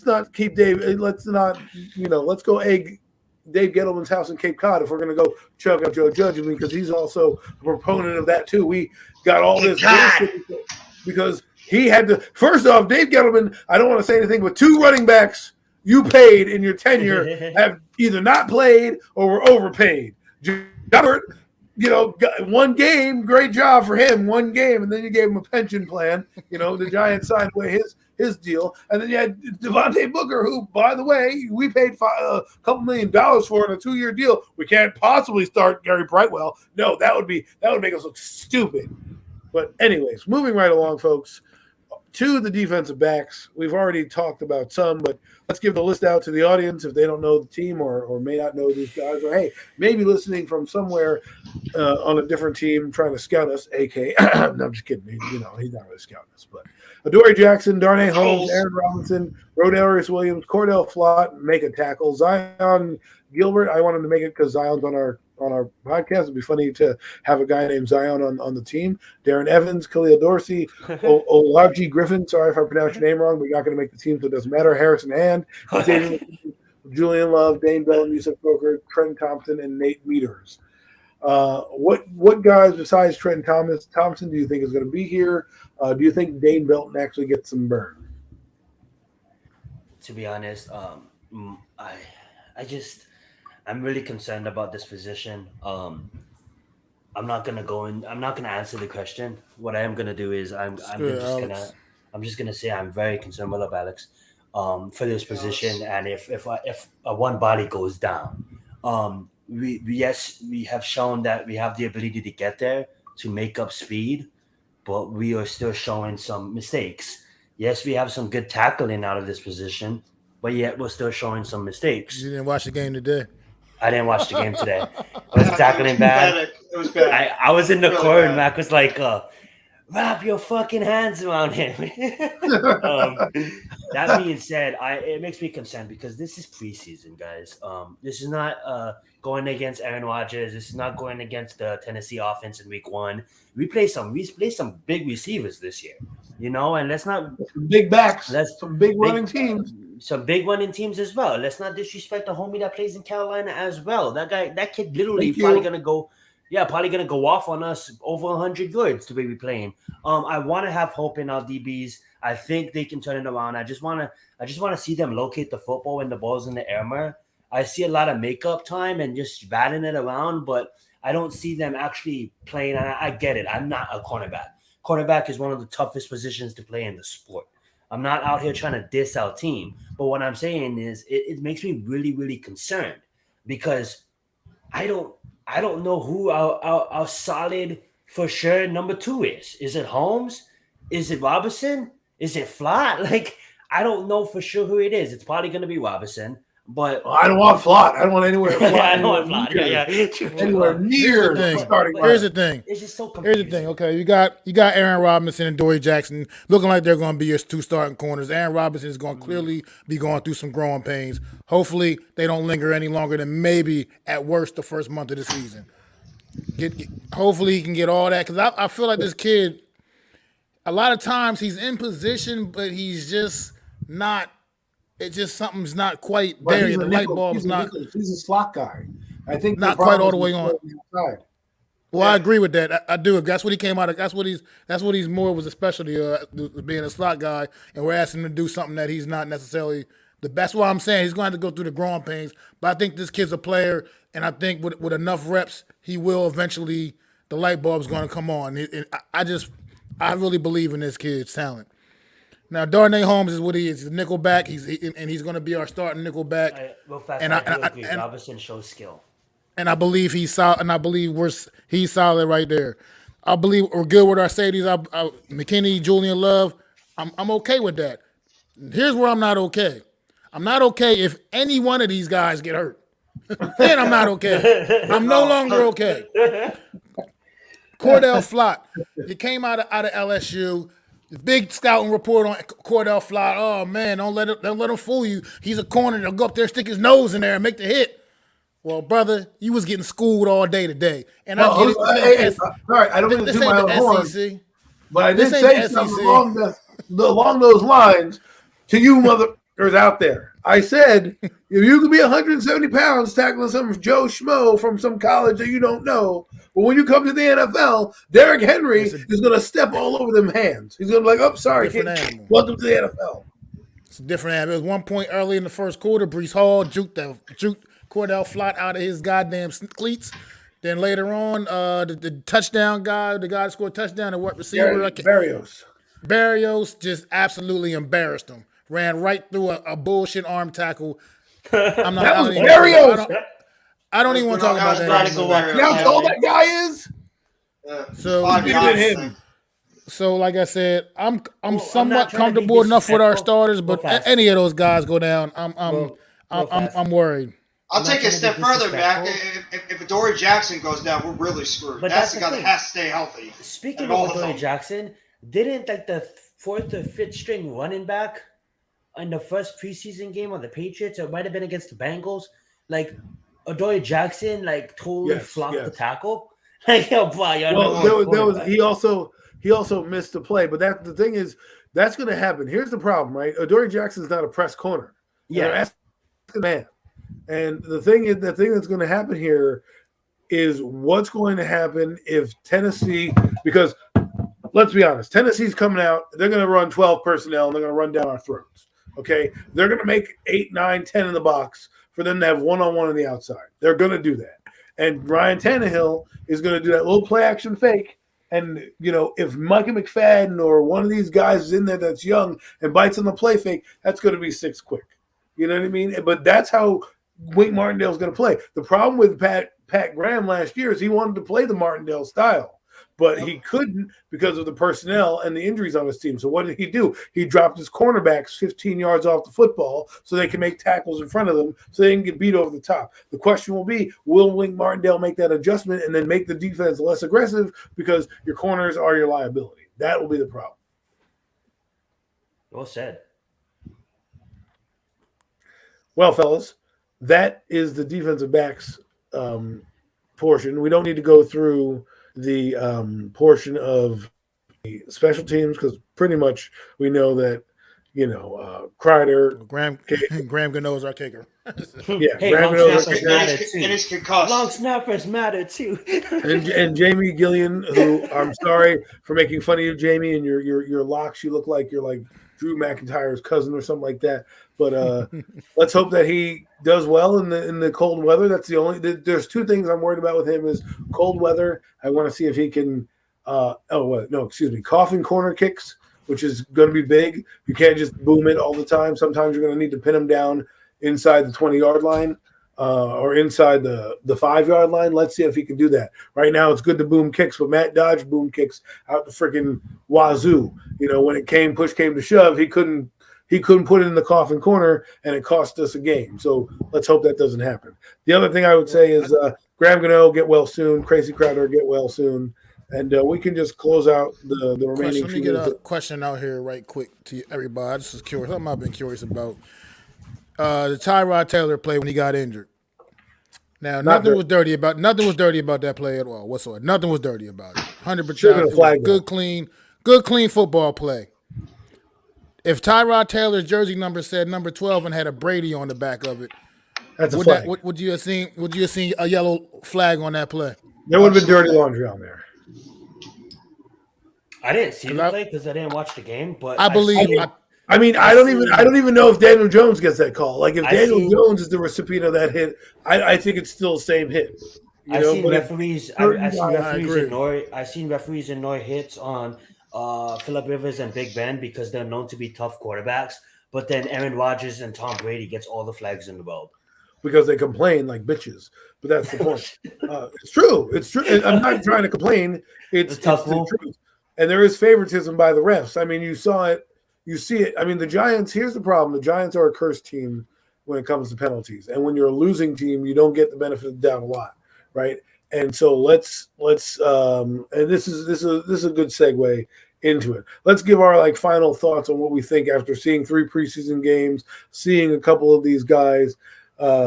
not keep Dave. Let's not, let's go egg Dave Gettleman's house in Cape Cod if we're going to go choke out Joe Judge. Because he's also a proponent of that too. We got all this because he had to. First off, Dave Gettleman. I don't want to say anything, but 2 running backs you paid in your tenure have either not played or were overpaid. Robert, got 1 game, great job for him, 1 game, and then you gave him a pension plan. The Giants signed away his deal, and then you had Devontae Booker, who, by the way, we paid a couple $1 million for in a 2-year deal. We can't possibly start Gary Brightwell. No, that would make us look stupid. But anyways, moving right along, folks. To the defensive backs, we've already talked about some, but let's give the list out to the audience if they don't know the team or may not know these guys, or hey, maybe listening from somewhere on a different team trying to scout us, a.k.a. No, I'm just kidding. He's not really scouting us, but Adoree Jackson, Darnay Holmes, Aaron Robinson, Rodarius Williams, Cordell Flott, make a tackle. Zion Gilbert, I wanted to make it because Zion's on our podcast. It'd be funny to have a guy named Zion on the team. Darren Evans, Khalil Dorsey, Olaji Griffin. Sorry if I pronounced your name wrong, but you're not going to make the team, so it doesn't matter. Harrison Hand, Julian Love, Dane Belton, Yusuf Broker, Trent Thompson, and Nate Meters. What guys besides Trent Thompson do you think is going to be here? Do you think Dane Belton actually gets some burn? To be honest, I'm really concerned about this position. I'm not gonna answer the question. What I am gonna do is I'm just gonna say I'm very concerned with Alex for this position, and if one body goes down, we have shown that we have the ability to get there to make up speed, but we are still showing some mistakes. Yes, we have some good tackling out of this position, but yet we're still showing some mistakes. You didn't watch the game today. I didn't watch the game today. Was the tackling bad? It was bad. I was in the corner, and Mac was like, wrap your fucking hands around him. That being said, it makes me concerned because this is preseason, guys. This is not going against Aaron Rodgers. This is not going against the Tennessee offense in week 1. We play some big receivers this year, and let's not some big backs. Some big running teams. Some big running teams as well. Let's not disrespect the homie that plays in Carolina as well. That kid literally probably gonna go off on us over 100 yards to be playing. I want to have hope in our DBs. I think they can turn it around. I just want to see them locate the football when the ball's in the air. I see a lot of makeup time and just batting it around, but I don't see them actually playing. And I get it. I'm not a cornerback. Cornerback is one of the toughest positions to play in the sport. I'm not out here trying to diss our team, but what I'm saying is it makes me really, really concerned because I don't know who our solid for sure number 2 is. Is it Holmes? Is it Robinson? Is it Flott? Like, I don't know for sure who it is. It's probably going to be Robinson. But I don't want Flott. I don't want anywhere. I don't want Flott. Anywhere near the starting line. Here's the thing. It's just so confusing. Here's the thing. Okay, you got Aaron Robinson and Adoree Jackson looking like they're going to be your 2 starting corners. Aaron Robinson is going to clearly be going through some growing pains. Hopefully, they don't linger any longer than maybe at worst the first month of the season. Hopefully, he can get all that because I feel like this kid. A lot of times he's in position, but he's just not. It's just something's not quite there. The light bulb's not. He's a slot guy. I think not quite all the way on. Well, I agree with that. I do. That's what he came out of. That's what he's more was a specialty, being a slot guy. And we're asking him to do something that he's not necessarily the best. What I'm saying, he's going to have to go through the growing pains. But I think this kid's a player, and I think with enough reps, he will eventually. The light bulb's going to come on. I really believe in this kid's talent. Now, Darnay Holmes is what he is. He's a nickel back. He's going to be our starting nickel back. I agree. Robinson shows skill. And I believe he's solid. And I believe he's solid right there. I believe we're good with our safeties. McKinney, Julian Love. I'm okay with that. Here's where I'm not okay. I'm not okay if any one of these guys get hurt. Then I'm not okay. I'm no longer okay. Cordell Flott. He came out of LSU. The big scouting report on Cordell Flott. Oh man, don't let him fool you. He's a corner. They'll go up there, stick his nose in there, and make the hit. Well, brother, you was getting schooled all day today, and I get it. Sorry, I don't mean to This do my ain't own the horn, SEC. but I did This ain't say the something SEC. along those lines to you motherfuckers out there. I said, if you could be 170 pounds tackling some Joe Schmo from some college that you don't know, but when you come to the NFL, Derrick Henry is going to step all over them hands. He's going to be like, oh, sorry, kid. Welcome to the NFL. It's a different animal. It was one point early in the first quarter. Brees Hall juked Cordell Flott out of his goddamn cleats. Then later on, the touchdown guy, the guy that scored a touchdown, the wide receiver, Barrios just absolutely embarrassed him. Ran right through a bullshit arm tackle. I don't even want to talk about that anymore. You know how tall that guy is? So like I said, I'm somewhat comfortable enough with our starters, but any of those guys go down, I'm worried. I'll take it a step further, Mac. If Adoree Jackson goes down, we're really screwed. But that's the guy that has to stay healthy. Speaking of Adoree Jackson, didn't like the fourth or fifth string running back in the first preseason game on the Patriots, it might have been against the Bengals, like Adoree Jackson totally flopped the tackle. He also missed the play, but the thing is that's going to happen. Here's the problem, right? Adoree Jackson's not a press corner. Yeah, man. And the thing that's going to happen here is what's going to happen if Tennessee, because let's be honest, Tennessee's coming out, they're going to run 12 personnel and they're going to run down our throats. Okay, they're going to make 8, 9, 10 in the box for them to have one-on-one on the outside. They're going to do that. And Ryan Tannehill is going to do that little play action fake. And, if Micah McFadden or one of these guys is in there that's young and bites on the play fake, that's going to be 6 quick. You know what I mean? But that's how Wink Martindale's going to play. The problem with Pat Graham last year is he wanted to play the Martindale style. But he couldn't because of the personnel and the injuries on his team. So what did he do? He dropped his cornerbacks 15 yards off the football so they can make tackles in front of them so they can get beat over the top. The question will be, will Wink Martindale make that adjustment and then make the defense less aggressive because your corners are your liability? That will be the problem. Well said. Well, fellas, that is the defensive backs portion. We don't need to go through the portion of the special teams because pretty much we know that Kreider, Graham Gano is our kicker. Graham Gano is and he's concussed. Long snappers matter too. and Jamie Gillian, who I'm sorry for making fun of you, Jamie, and your locks. You look like you're like Drew McIntyre's cousin or something like that. But let's hope that he does well in the cold weather. That's the only. There's 2 things I'm worried about with him is cold weather. I want to see if he can. Coffin corner kicks, which is going to be big. You can't just boom it all the time. Sometimes you're going to need to pin him down inside the 20-yard line or inside the 5-yard line. Let's see if he can do that. Right now, it's good to boom kicks, but Matt dodged boom kicks out the freaking wazoo. When push came to shove, he couldn't put it in the coffin corner, and it cost us a game. So let's hope that doesn't happen. The other thing I would say is Graham Gano, get well soon. Crazy Crowder, get well soon. And we can just close out the remaining. Let me get a question out here right quick to everybody. I just was curious. Something I've been curious about. The Tyrod Taylor play when he got injured. Now, nothing was dirty about that play at all whatsoever. Nothing was dirty about it. 100%. Good, clean football play. If Tyrod Taylor's jersey number said number 12 and had a Brady on the back of it, that's a flag. Would you have seen a yellow flag on that play? There would have been dirty laundry on there. I didn't see the play because I didn't watch the game, but I don't even know if Daniel Jones gets that call. Like if Daniel Jones is the recipient of that hit, I think it's still the same hit. I've seen referees ignore hits on Phillip Rivers and Big Ben because they're known to be tough quarterbacks. But then Aaron Rodgers and Tom Brady gets all the flags in the world because they complain like bitches. But that's the point. It's true. It's true. I'm not trying to complain. It's the truth. And there is favoritism by the refs. I mean, you saw it. You see it. I mean, the Giants, here's the problem. The Giants are a cursed team when it comes to penalties. And when you're a losing team, you don't get the benefit of the doubt a lot, right? And so and this is a good segue into it. Let's give our like final thoughts on what we think after seeing 3 preseason games, seeing a couple of these guys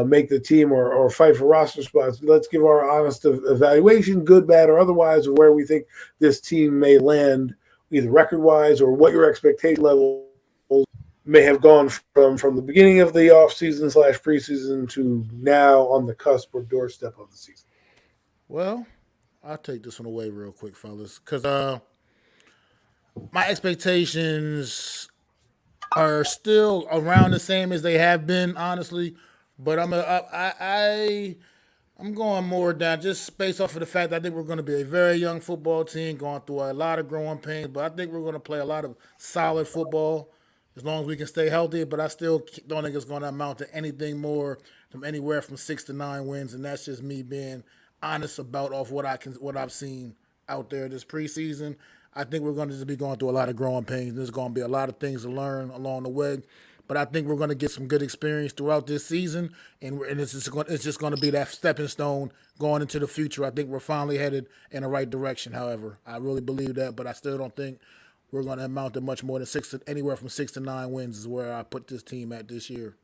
make the team or fight for roster spots. Let's give our honest evaluation, good, bad, or otherwise, of where we think this team may land, either record wise or what your expectation levels may have gone from the beginning of the off season / preseason to now on the cusp or doorstep of the season. Well, I'll take this one away real quick, fellas, because my expectations are still around the same as they have been, honestly. But I'm going more down just based off of the fact that I think we're going to be a very young football team going through a lot of growing pains. But I think we're going to play a lot of solid football as long as we can stay healthy. But I still don't think it's going to amount to anything more from anywhere from 6 to 9 wins, and that's just me being honest about off what I've seen out there this preseason. I think we're going to just be going through a lot of growing pains. There's going to be a lot of things to learn along the way. But I think we're going to get some good experience throughout this season, and it's just going to be that stepping stone going into the future. I think we're finally headed in the right direction. However, I really believe that, but I still don't think we're going to amount to much more than anywhere from 6 to 9 wins is where I put this team at this year.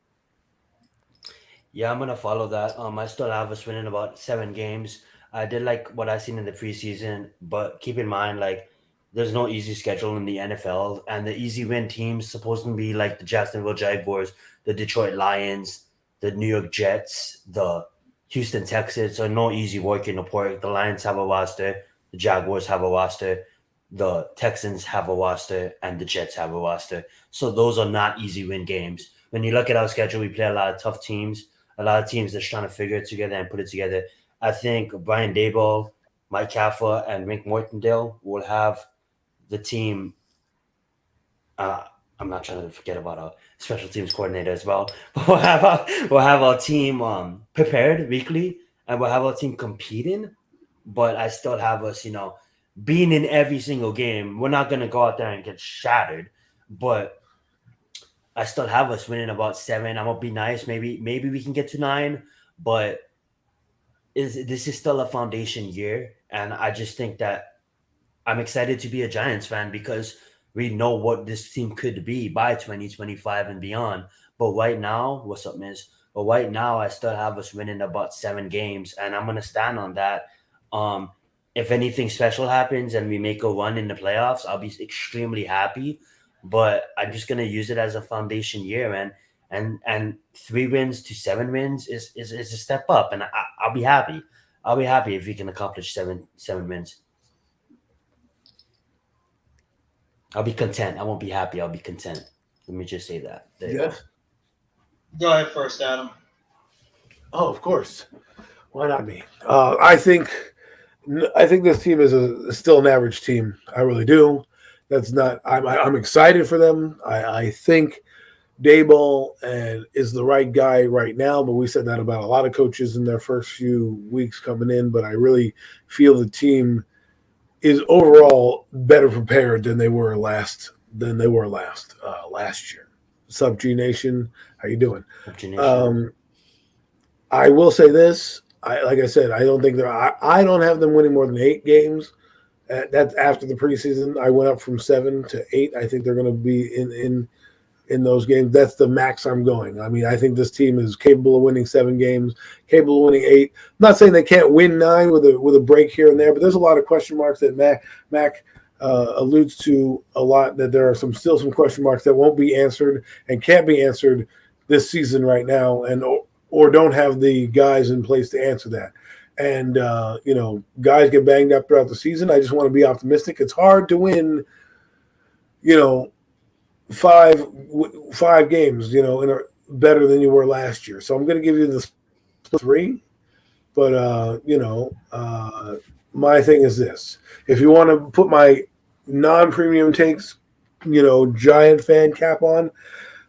Yeah, I'm gonna follow that. I still have us winning about 7 games. I did like what I seen in the preseason, but keep in mind, like, there's no easy schedule in the NFL, and the easy win teams supposed to be like the Jacksonville Jaguars, the Detroit Lions, the New York Jets, the Houston Texans. So no easy work in the pork. The Lions have a roster, the Jaguars have a roster, the Texans have a roster, and the Jets have a roster. So those are not easy win games. When you look at our schedule, we play a lot of tough teams, a lot of teams that's trying to figure it together and put it together. I think Brian Daboll, Mike Kaffer, and Rick Mortendale will have the team. Uh, I'm not trying to forget about our special teams coordinator as well. But we'll have our team prepared weekly, and we'll have our team competing. But I still have us, being in every single game. We're not gonna go out there and get shattered, but I still have us winning about 7. I'm gonna be nice. Maybe we can get to 9, but this is still a foundation year, and I just think that I'm excited to be a Giants fan because we know what this team could be by 2025 and beyond. But right now, what's up, Miz? But right now, I still have us winning about 7 games, and I'm gonna stand on that. Um, if anything special happens and we make a run in the playoffs, I'll be extremely happy. But I'm just gonna use it as a foundation year, and 3 wins to 7 wins is a step up, and I'll be happy. I'll be happy if we can accomplish seven wins. I'll be content. I won't be happy. I'll be content. Let me just say that. There you go. Yes. Go ahead first, Adam. Oh, of course. Why not me? I think this team is still an average team. I really do. That's not. I'm excited for them. I think Dayball is the right guy right now, but we said that about a lot of coaches in their first few weeks coming in. But I really feel the team is overall better prepared than they were last last year. Sub G Nation, how you doing? I will say this. Like I said, I don't think I don't have them winning more than 8 games. That's after the preseason. I went up from 7 to 8. I think they're going to be in those games. That's the max I'm going. I mean, I think this team is capable of winning 7 games, capable of winning 8. I'm not saying they can't win 9 with a break here and there, but there's a lot of question marks that Mac alludes to a lot. That there are still some question marks that won't be answered and can't be answered this season right now, and or don't have the guys in place to answer that. And guys get banged up throughout the season. I just want to be optimistic. It's hard to win, 5 games, better than you were last year. So I'm going to give you the 3. But my thing is this: if you want to put my non-premium takes, Giant fan cap on,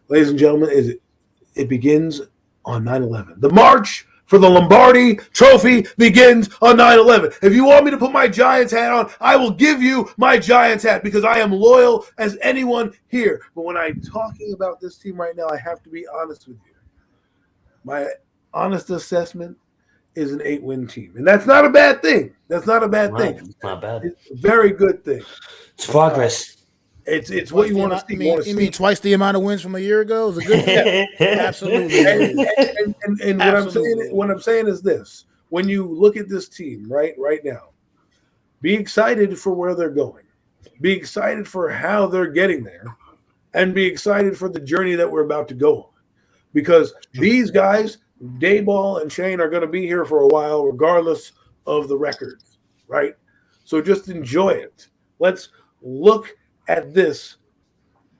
ladies and gentlemen, it begins on 9/11. The march for the Lombardi Trophy begins on 9/11. If you want me to put my Giants hat on, I will give you my Giants hat because I am loyal as anyone here. But when I'm talking about this team right now, I have to be honest with you. My honest assessment is an 8-win team, and that's not a bad thing. That's not a bad thing. It's not bad. It's a very good thing. It's progress. It's what you want to see. You mean twice the amount of wins from a year ago is a good thing? Absolutely. And what I'm saying is this: when you look at this team right now, be excited for where they're going, be excited for how they're getting there, and be excited for the journey that we're about to go on. Because these guys, Dayball and Shane, are going to be here for a while, regardless of the records, right? So just enjoy it. Let's look at this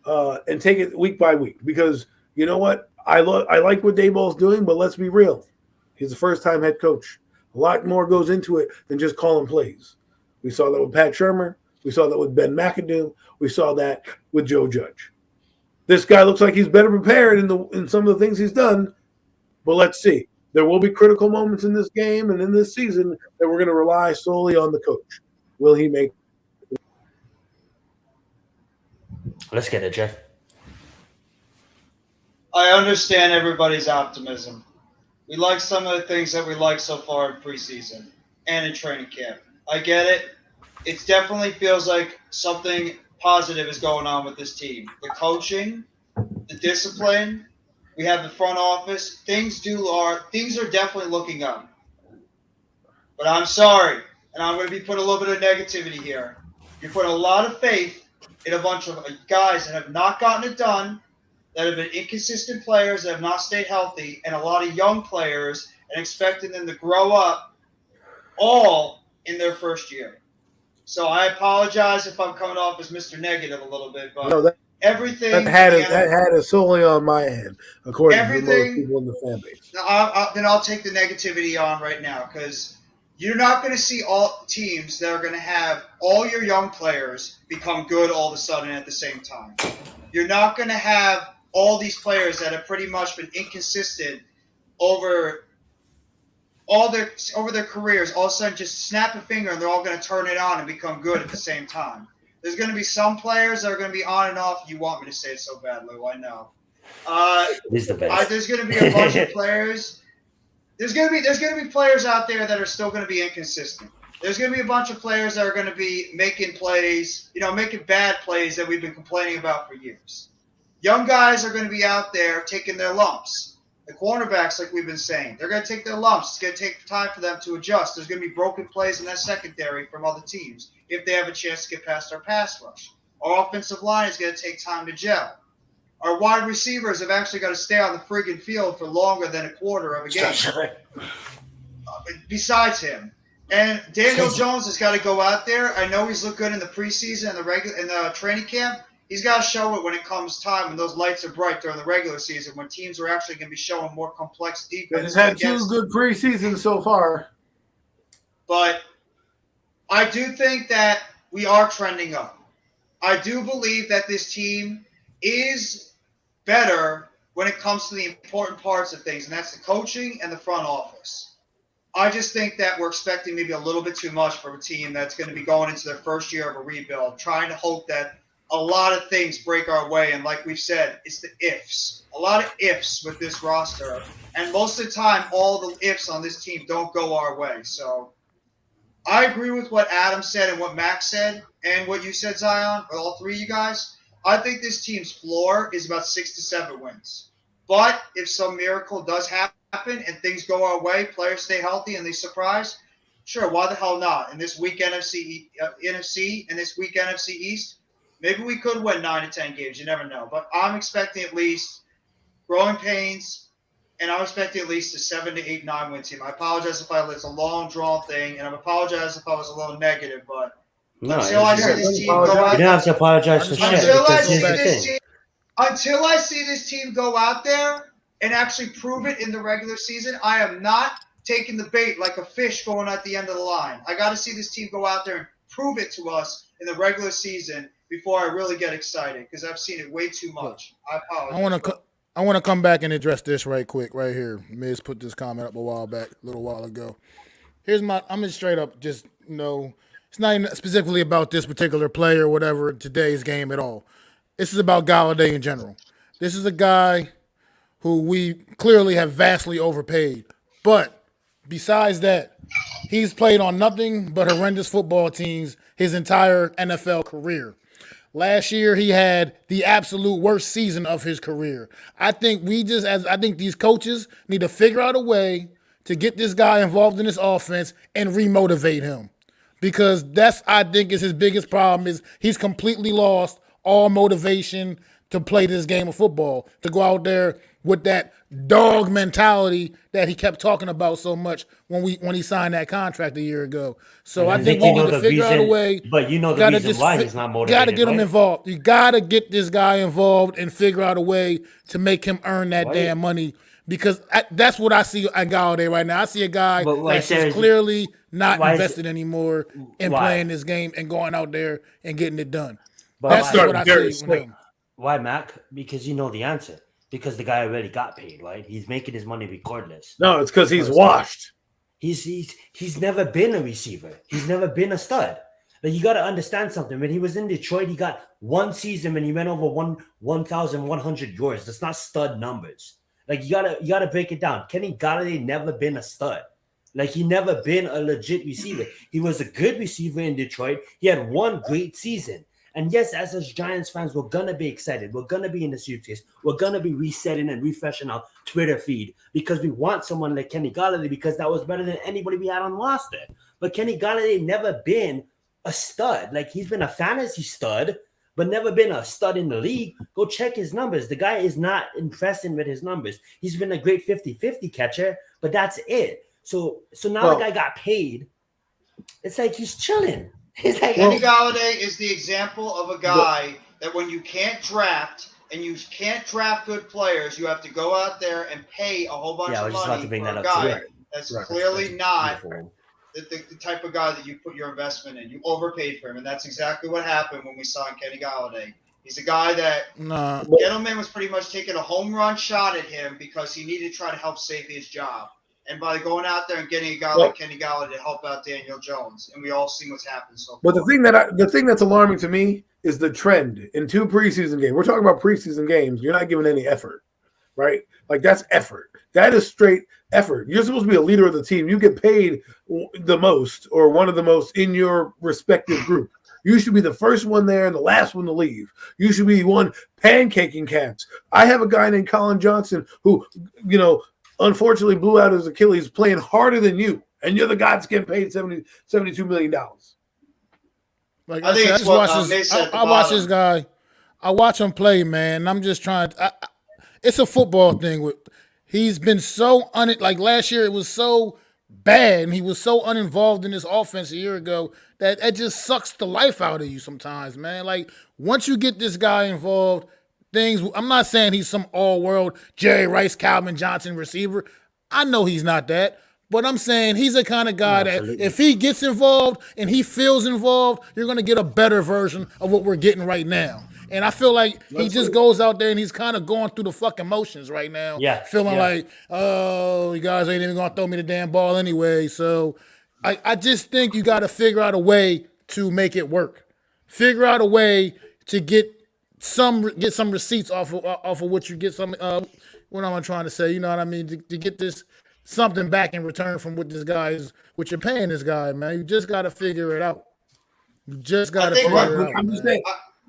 and take it week by week. Because you know what? I like what Dayball's doing, but let's be real. He's a first-time head coach. A lot more goes into it than just calling plays. We saw that with Pat Shermer. We saw that with Ben McAdoo. We saw that with Joe Judge. This guy looks like he's better prepared in some of the things he's done, but let's see. There will be critical moments in this game and in this season that we're going to rely solely on the coach. Will he make? Let's get it, Jeff. I understand everybody's optimism. We like some of the things that we like so far in preseason and in training camp. I get it. It definitely feels like something positive is going on with this team. The coaching, the discipline, we have the front office. Things are definitely looking up. But I'm sorry, and I'm going to be putting a little bit of negativity here. You put a lot of faith in a bunch of guys that have not gotten it done, that have been inconsistent players, that have not stayed healthy, and a lot of young players, and expecting them to grow up all in their first year. So I apologize if I'm coming off as Mr. Negative a little bit, but everything that hat is solely on my end, according to most people in the fan base. Then I'll take the negativity on right now, because you're not going to see all teams that are going to have all your young players become good all of a sudden at the same time. You're not going to have all these players that have pretty much been inconsistent over their careers, all of a sudden just snap a finger and they're all going to turn it on and become good at the same time. There's going to be some players that are going to be on and off. You want me to say it so bad, Lou, I know. He's the best. There's going to be a bunch of players. There's going to be players out there that are still going to be inconsistent. There's going to be a bunch of players that are going to be making plays, making bad plays that we've been complaining about for years. Young guys are going to be out there taking their lumps. The cornerbacks, like we've been saying, they're going to take their lumps. It's going to take time for them to adjust. There's going to be broken plays in that secondary from other teams if they have a chance to get past our pass rush. Our offensive line is going to take time to gel. Our wide receivers have actually got to stay on the friggin' field for longer than a quarter of a game. Besides him. And Daniel Jones has got to go out there. I know he's looked good in the preseason and in the training camp. He's got to show it when it comes time, when those lights are bright during the regular season, when teams are actually going to be showing more complex defense. He's had 2 good preseasons so far. But I do think that we are trending up. I do believe that this team is better when it comes to the important parts of things, and that's the coaching and the front office. I just think that we're expecting maybe a little bit too much from a team that's going to be going into their first year of a rebuild, trying to hope that a lot of things break our way. And like we've said, it's the ifs. A lot of ifs with this roster. And most of the time, all the ifs on this team don't go our way. So I agree with what Adam said and what Max said and what you said, Zion, or all three of you guys. I think this team's floor is about 6 to 7 wins. But if some miracle does happen and things go our way, players stay healthy and they surprise, sure, why the hell not? In this week NFC and this week NFC East, maybe we could win 9 to 10 games. You never know. But I'm expecting at least growing pains, and I'm expecting at least a 7 to 8, 9 win team. I apologize if it's a long drawn thing, and I apologize if I was a little negative, but until I see this team go out, you don't have to apologize for shit. Until I see this team go out there and actually prove it in the regular season, I am not taking the bait like a fish going at the end of the line. I got to see this team go out there and prove it to us in the regular season before I really get excited, because I've seen it way too much. I apologize. I want to come back and address this right quick, right here. Miz put this comment up a little while ago. I'm gonna straight up just, it's not even specifically about this particular player or whatever today's game at all. This is about Galladay in general. This is a guy who we clearly have vastly overpaid, but Besides that, he's played on nothing but horrendous football teams his entire NFL career. Last year, he had the absolute worst season of his career. I think these coaches need to figure out a way to get this guy involved in this offense and remotivate him, because that's, I think, is his biggest problem, is he's completely lost all motivation to play this game of football, to go out there with that dog mentality that he kept talking about so much when he signed that contract a year ago. So I think we need to figure out a way. But you know the reason why he's not motivated. Got to get him right? involved. You got to get this guy involved and figure out a way to make him earn that damn money. Because that's what I see at Galladay right now. I see a guy that's just clearly not invested anymore in playing this game and going out there and getting it done. But that's what I see with him. Why, Mac? Because you know the answer. Because the guy already got paid, right? He's making his money regardless. No, it's because he's washed. He's never been a receiver. He's never been a stud. Like, you got to understand something. When he was in Detroit, he got one season when he went over 1,100 yards. That's not stud numbers. Like, you gotta break it down. Kenny Galladay never been a stud. Like, he never been a legit receiver. He was a good receiver in Detroit. He had one great season. And yes, as us Giants fans, we're going to be excited. We're going to be in the suitcase. We're going to be resetting and refreshing our Twitter feed because we want someone like Kenny Galladay, because that was better than anybody we had on the roster. But Kenny Galladay never been a stud. Like, he's been a fantasy stud, but never been a stud in the league. Go check his numbers. The guy is not impressing with his numbers. He's been a great 50-50 catcher, but that's it. So now the guy got paid. It's like he's chilling. Kenny Galladay is the example of a guy that when you can't draft and you can't draft good players, you have to go out there and pay a whole bunch of money for a guy that's clearly not the type of guy that you put your investment in. You overpaid for him, and that's exactly what happened when we signed Kenny Galladay. He's a guy that Gettleman was pretty much taking a home run shot at him because he needed to try to help save his job. And by going out there and getting a guy like Kenny Galladay to help out Daniel Jones, and we all see what's happened so far. But the thing that's alarming to me is the trend in 2 preseason games. We're talking about preseason games. You're not giving any effort, right? Like, that's effort. That is straight effort. You're supposed to be a leader of the team. You get paid the most, or one of the most, in your respective group. You should be the first one there and the last one to leave. You should be the one pancaking cats. I have a guy named Colin Johnson who, unfortunately blew out his Achilles playing harder than you, and you're the guy that's getting paid $72 million. Like I watch this guy. I watch him play, man. And I'm just trying. It's a football thing. He's been so like last year. It was so bad, and he was so uninvolved in this offense a year ago that it just sucks the life out of you sometimes, man. Like, once you get this guy involved, I'm not saying he's some all-world Jerry Rice, Calvin Johnson receiver. I know he's not that. But I'm saying he's the kind of guy that if he gets involved and he feels involved, you're going to get a better version of what we're getting right now. And I feel like he just goes out there and he's kind of going through the fucking motions right now. Yeah. Feeling like, oh, you guys ain't even going to throw me the damn ball anyway. So I just think you got to figure out a way to make it work. Figure out a way to get some receipts off of what you get. What am I trying to say? You know what I mean? To get this something back in return from what this guy is, what you're paying this guy, man. You just got to figure it out. You just got to figure it out.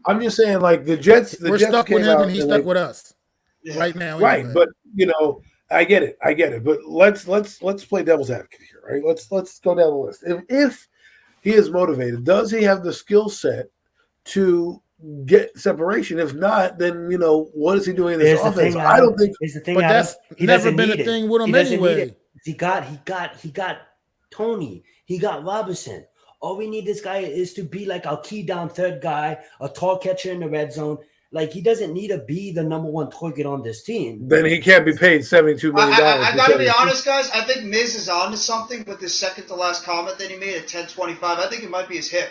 I'm just saying, like, the Jets. We're stuck with him, and he's stuck with us right now. Right, but I get it. But let's play devil's advocate here, right? Let's go down the list. If he is motivated, does he have the skill set to get separation? If not, then what is he doing in this offense? I don't think. But that's never been a thing with him anyway. He got Tony. He got Robinson. All we need this guy is to be like our key down third guy, a tall catcher in the red zone. Like, he doesn't need to be the number one target on this team. Then he can't be paid $72 million. I got to be honest, guys. I think Miz is onto something with his second to last comment that he made at 10:25. I think it might be his hip.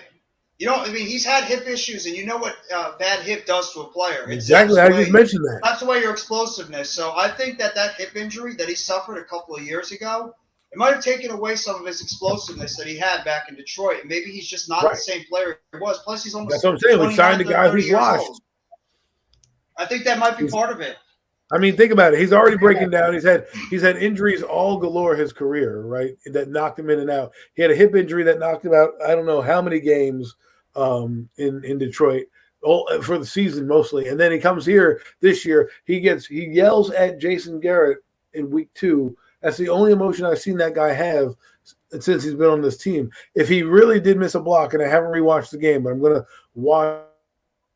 He's had hip issues, and you know what bad hip does to a player. Exactly. I just mentioned that. That's away your explosiveness. So I think that hip injury that he suffered a couple of years ago, it might have taken away some of his explosiveness that he had back in Detroit. And maybe he's just not the same player he was. Plus, he's almost. That's what I'm saying. We signed a guy who's washed. I think that might be part of it. I mean, think about it. He's already breaking down. He's had injuries all galore his career, right? That knocked him in and out. He had a hip injury that knocked him out. I don't know how many games in Detroit, all for the season mostly. And then he comes here this year. He yells at Jason Garrett in week 2. That's the only emotion I've seen that guy have since he's been on this team. If he really did miss a block, and I haven't rewatched the game, but I'm going to watch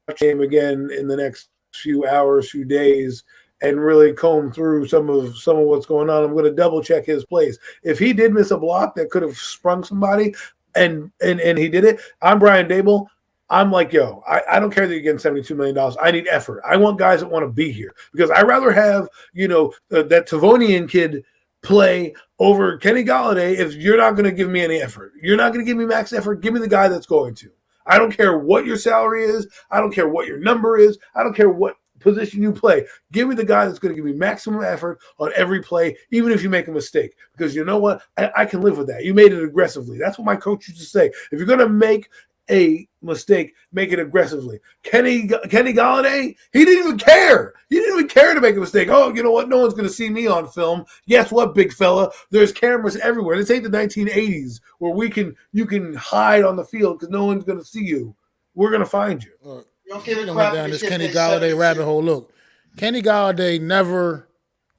the game again in the next few hours, few days, and really comb through some of what's going on. I'm going to double check his plays. If he did miss a block that could have sprung somebody, and he did it, I'm Brian Dable. I'm like, yo, I don't care that you're getting $72 million. I need effort. I want guys that want to be here because I'd rather have, that Tavonian kid play over Kenny Galladay if you're not going to give me any effort. You're not going to give me max effort. Give me the guy that's going to. I don't care what your salary is. I don't care what your number is. I don't care what position you play. Give me the guy that's going to give me maximum effort on every play, even if you make a mistake. Because you know what? I can live with that. You made it aggressively. That's what my coach used to say. If you're going to make a mistake, make it aggressively. Kenny Galladay, he didn't even care. He didn't even care to make a mistake. Oh, you know what? No one's going to see me on film. Guess what, big fella? There's cameras everywhere. This ain't the 1980s where you can hide on the field because no one's going to see you. We're going to find you. You don't give a went crap. down this Kenny Galladay rabbit hole. Look, Kenny Galladay never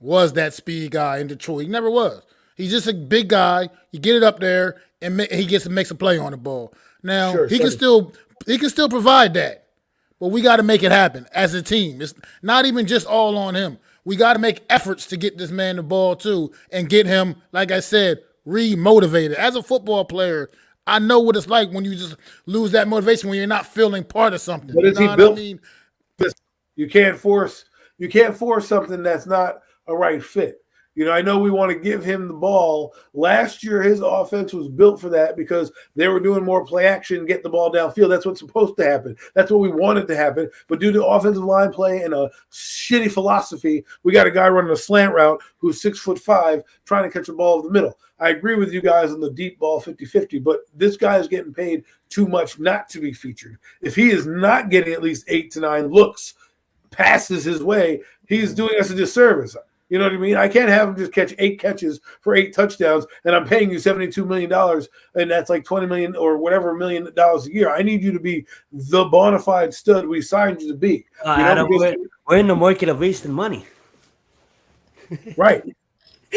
was that speed guy in Detroit. He never was. He's just a big guy. You get it up there, and he gets to make a play on the ball. Now he can still provide that, but we got to make it happen as a team. It's not even just all on him. We got to make efforts to get this man the ball too, and get him, like I said, re-motivated. As a football player, I know what it's like when you just lose that motivation when you're not feeling part of something. But is he built? You can't force something that's not a right fit. I know we want to give him the ball. Last year, his offense was built for that because they were doing more play action, get the ball downfield. That's what's supposed to happen. That's what we wanted to happen. But due to offensive line play and a shitty philosophy, we got a guy running a slant route who's 6'5", trying to catch the ball over the middle. I agree with you guys on the deep ball 50-50, but this guy is getting paid too much not to be featured. If he is not getting at least 8 to 9 looks, passes his way, he's doing us a disservice. You know what I mean? I can't have him just catch 8 catches for 8 touchdowns, and I'm paying you $72 million, and that's like $20 million or whatever $1 million a year. I need you to be the bona fide stud we signed you to be. Adam, we're in the market of wasting money. Right.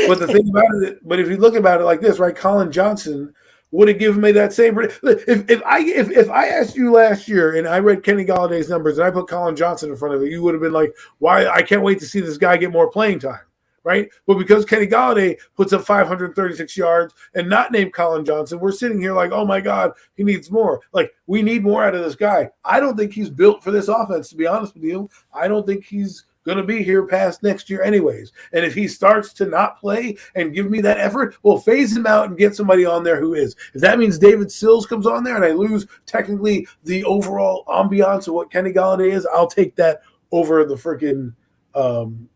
But the thing about it, but if you look about it like this, right? Colin Johnson would have given me that same. If I asked you last year and I read Kenny Galladay's numbers and I put Colin Johnson in front of it, you would have been like, "Why? I can't wait to see this guy get more playing time." Right? But because Kenny Galladay puts up 536 yards and not named Colin Johnson, we're sitting here like, "Oh my God, he needs more." Like we need more out of this guy. I don't think he's built for this offense. To be honest with you, I don't think he's going to be here past next year anyways. And if he starts to not play and give me that effort, we'll phase him out and get somebody on there who is. If that means David Sills comes on there and I lose technically the overall ambiance of what Kenny Galladay is, I'll take that over the freaking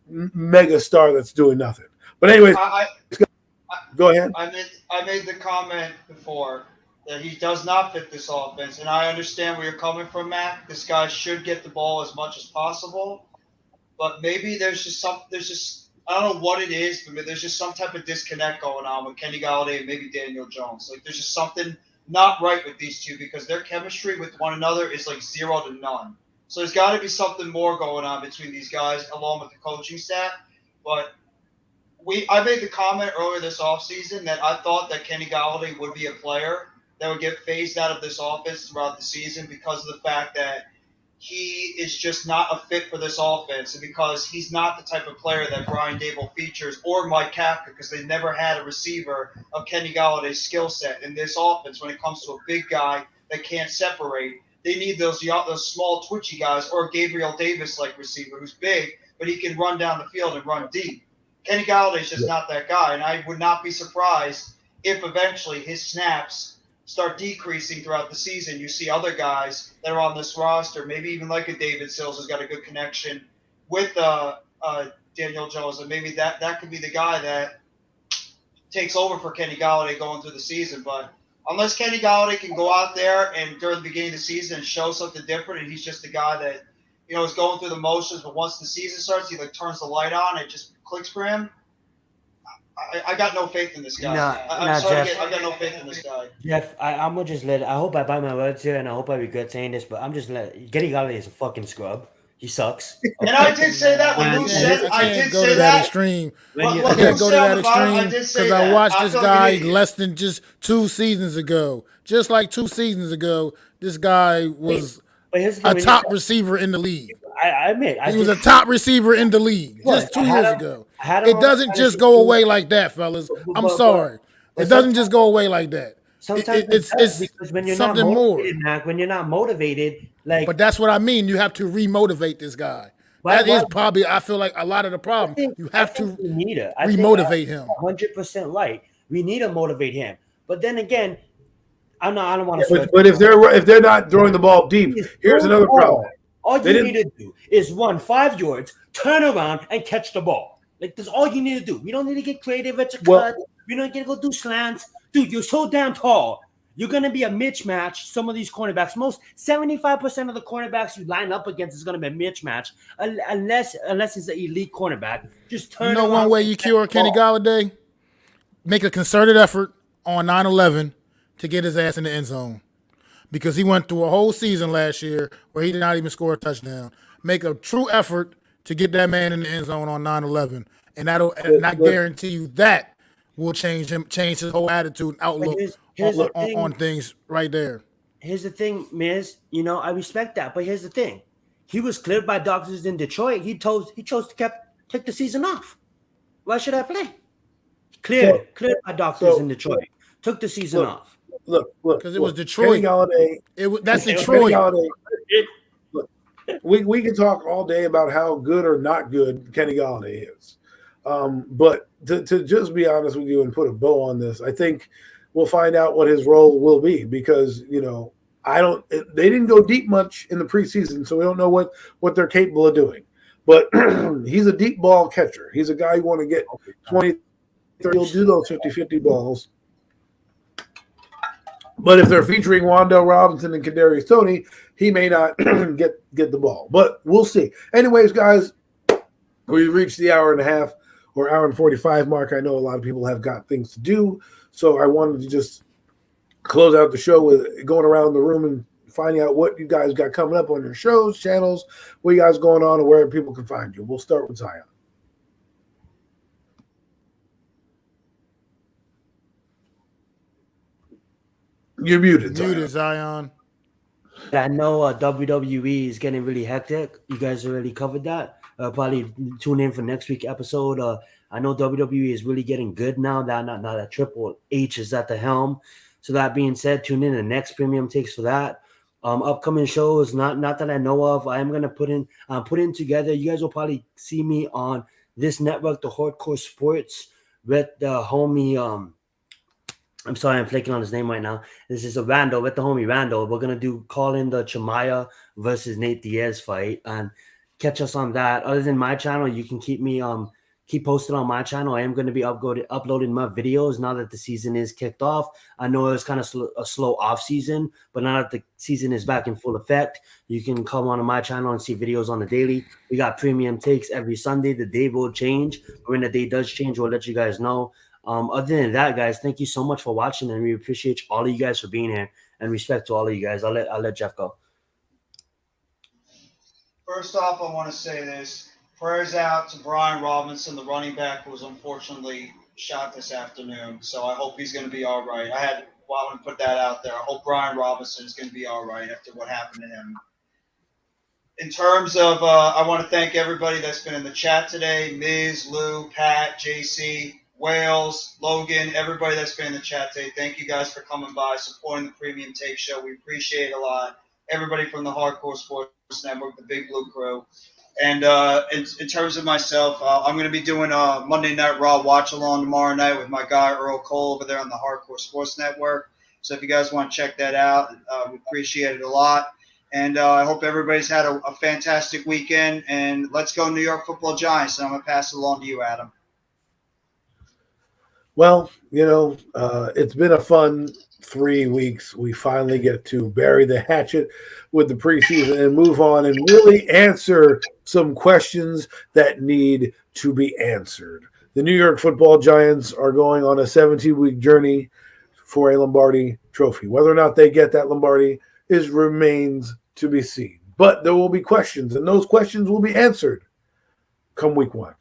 mega star that's doing nothing. But anyways, go ahead. I made the comment before that he does not fit this offense, and I understand where you're coming from, Matt. This guy should get the ball as much as possible. But maybe there's just I don't know what it is, but there's just some type of disconnect going on with Kenny Galladay and maybe Daniel Jones. Like there's just something not right with these two because their chemistry with one another is like 0 to none. So there's got to be something more going on between these guys along with the coaching staff. But I made the comment earlier this offseason that I thought that Kenny Galladay would be a player that would get phased out of this offense throughout the season because of the fact that he is just not a fit for this offense, and because he's not the type of player that Brian Dable features or Mike Kafka, because they never had a receiver of Kenny Galladay's skill set in this offense. When it comes to a big guy that can't separate, they need those small twitchy guys or a Gabriel Davis-like receiver who's big, but he can run down the field and run deep. Kenny Galladay's just not that guy, and I would not be surprised if eventually his snaps start decreasing throughout the season. You see other guys that are on this roster, maybe even like a David Sills who's got a good connection with Daniel Jones, and maybe that could be the guy that takes over for Kenny Galladay going through the season. But unless Kenny Galladay can go out there and during the beginning of the season and show something different, and he's just a guy that is going through the motions, but once the season starts, he like turns the light on, it just clicks for him. I got no faith in this guy. I'm sorry, Jeff. I got no faith in this guy. Jeff, I'm gonna just let. I hope I buy my words here, and I hope I regret saying this, but I'm just let. Getty Galladay is a fucking scrub. He sucks. And I did say that when And- Luke and said, I I can't did go say to that that. extreme. When you- But I can't Luke go to said that on the bottom, I extreme did say because I that. watched I this feel like an guy idiot. less than just 2 seasons ago. Just like 2 seasons ago, this guy was But here's the thing, a when you- top receiver in the league. I admit, He was a top receiver in the league just 2 I had years him- ago. I had him It on doesn't my just fantasy go team. away like that, fellas. I'm But- sorry. but It doesn't sometimes- just go away like that. Sometimes It's because when you're not something more. motivated, Mac, when you're not motivated, like But that's what I mean. You have to remotivate this guy. Why- That is why- probably, I feel like, a lot of the problem. You have to we need it. remotivate him. 100% right. We need to motivate him. But then again, I don't want to. But if they're not throwing the ball deep, here's another problem. All They you didn't- need to do is run 5 yards, turn around, and catch the ball. Like that's all you need to do. We don't need to get creative at your Well- cut. We don't get to go do slants, dude. You're so damn tall. You're gonna be a mismatch. Some of these cornerbacks, most 75% of the cornerbacks you line up against is gonna be a mismatch, unless it's an elite cornerback. Just turn. You know around one way and you catch cure the Kenny ball. Galladay? Make a concerted effort on 9/11 to get his ass in the end zone. Because he went through a whole season last year where he did not even score a touchdown. Make a true effort to get that man in the end zone on 9/11. And and I guarantee you that will change his whole attitude and outlook here's the thing. on things right there. Here's the thing, Miz. I respect that, but here's the thing: he was cleared by doctors in Detroit. He chose to take the season off. Why should I play? Cleared by doctors in Detroit. Took the season off. Look, Because it was Detroit. Kenny Galladay. That's Kenny Detroit. Galladay. Look, we can talk all day about how good or not good Kenny Galladay is. But to just be honest with you and put a bow on this, I think we'll find out what his role will be because they didn't go deep much in the preseason, so we don't know what they're capable of doing. But he's a deep ball catcher. He's a guy you want to get 20, 30. He'll do those 50-50 balls. But if they're featuring Wandale Robinson and Kadarius Toney, he may not get the ball. But we'll see. Anyways, guys, we've reached the hour and a half or hour and 45 mark. I know a lot of people have got things to do. So I wanted to just close out the show with going around the room and finding out what you guys got coming up on your shows, channels, what you guys going on, and where people can find you. We'll start with Zion. You're muted, Zion. Muted, Zion. I know WWE is getting really hectic. You guys already covered that. Probably tune in for next week's episode. I know WWE is really getting good now that Triple H is at the helm. So that being said, tune in the next premium takes for that. Upcoming shows, not that I know of. I am gonna put in together. You guys will probably see me on this network, the Hardcore Sports, with the homie. I'm sorry, I'm flaking on his name right now. This is a Randall with the homie Randall. We're gonna call in the Chimaya versus Nate Diaz fight and catch us on that. Other than my channel, you can keep posted on my channel. I am going to be uploading my videos now that the season is kicked off. I know it was kind of a slow off season, but now that the season is back in full effect, you can come onto my channel and see videos on the daily. We got premium takes every Sunday. The day will change. When the day does change, we'll let you guys know. Other than that, guys, thank you so much for watching, and we appreciate all of you guys for being here. And respect to all of you guys. I'll let Jeff go. First off, I want to say this. Prayers out to Brian Robinson, the running back who was unfortunately shot this afternoon. So I hope he's going to be all right. I want to put that out there. I hope Brian Robinson is going to be all right after what happened to him. In terms of, I want to thank everybody that's been in the chat today. Miz, Lou, Pat, JC, Wales, Logan, everybody that's been in the chat today. Thank you guys for coming by, supporting the Premium Take Show. We appreciate it a lot. Everybody from the Hardcore Sports Network, the Big Blue Crew. And in terms of myself, I'm going to be doing a Monday Night Raw watch-along tomorrow night with my guy Earl Cole over there on the Hardcore Sports Network. So if you guys want to check that out, we appreciate it a lot. And I hope everybody's had a fantastic weekend. And let's go New York Football Giants. And I'm going to pass it along to you, Adam. Well, it's been a fun 3 weeks, we finally get to bury the hatchet with the preseason and move on and really answer some questions that need to be answered. The New York Football Giants are going on a 17-week journey for a Lombardi trophy. Whether or not they get that Lombardi remains to be seen. But there will be questions, and those questions will be answered come week 1.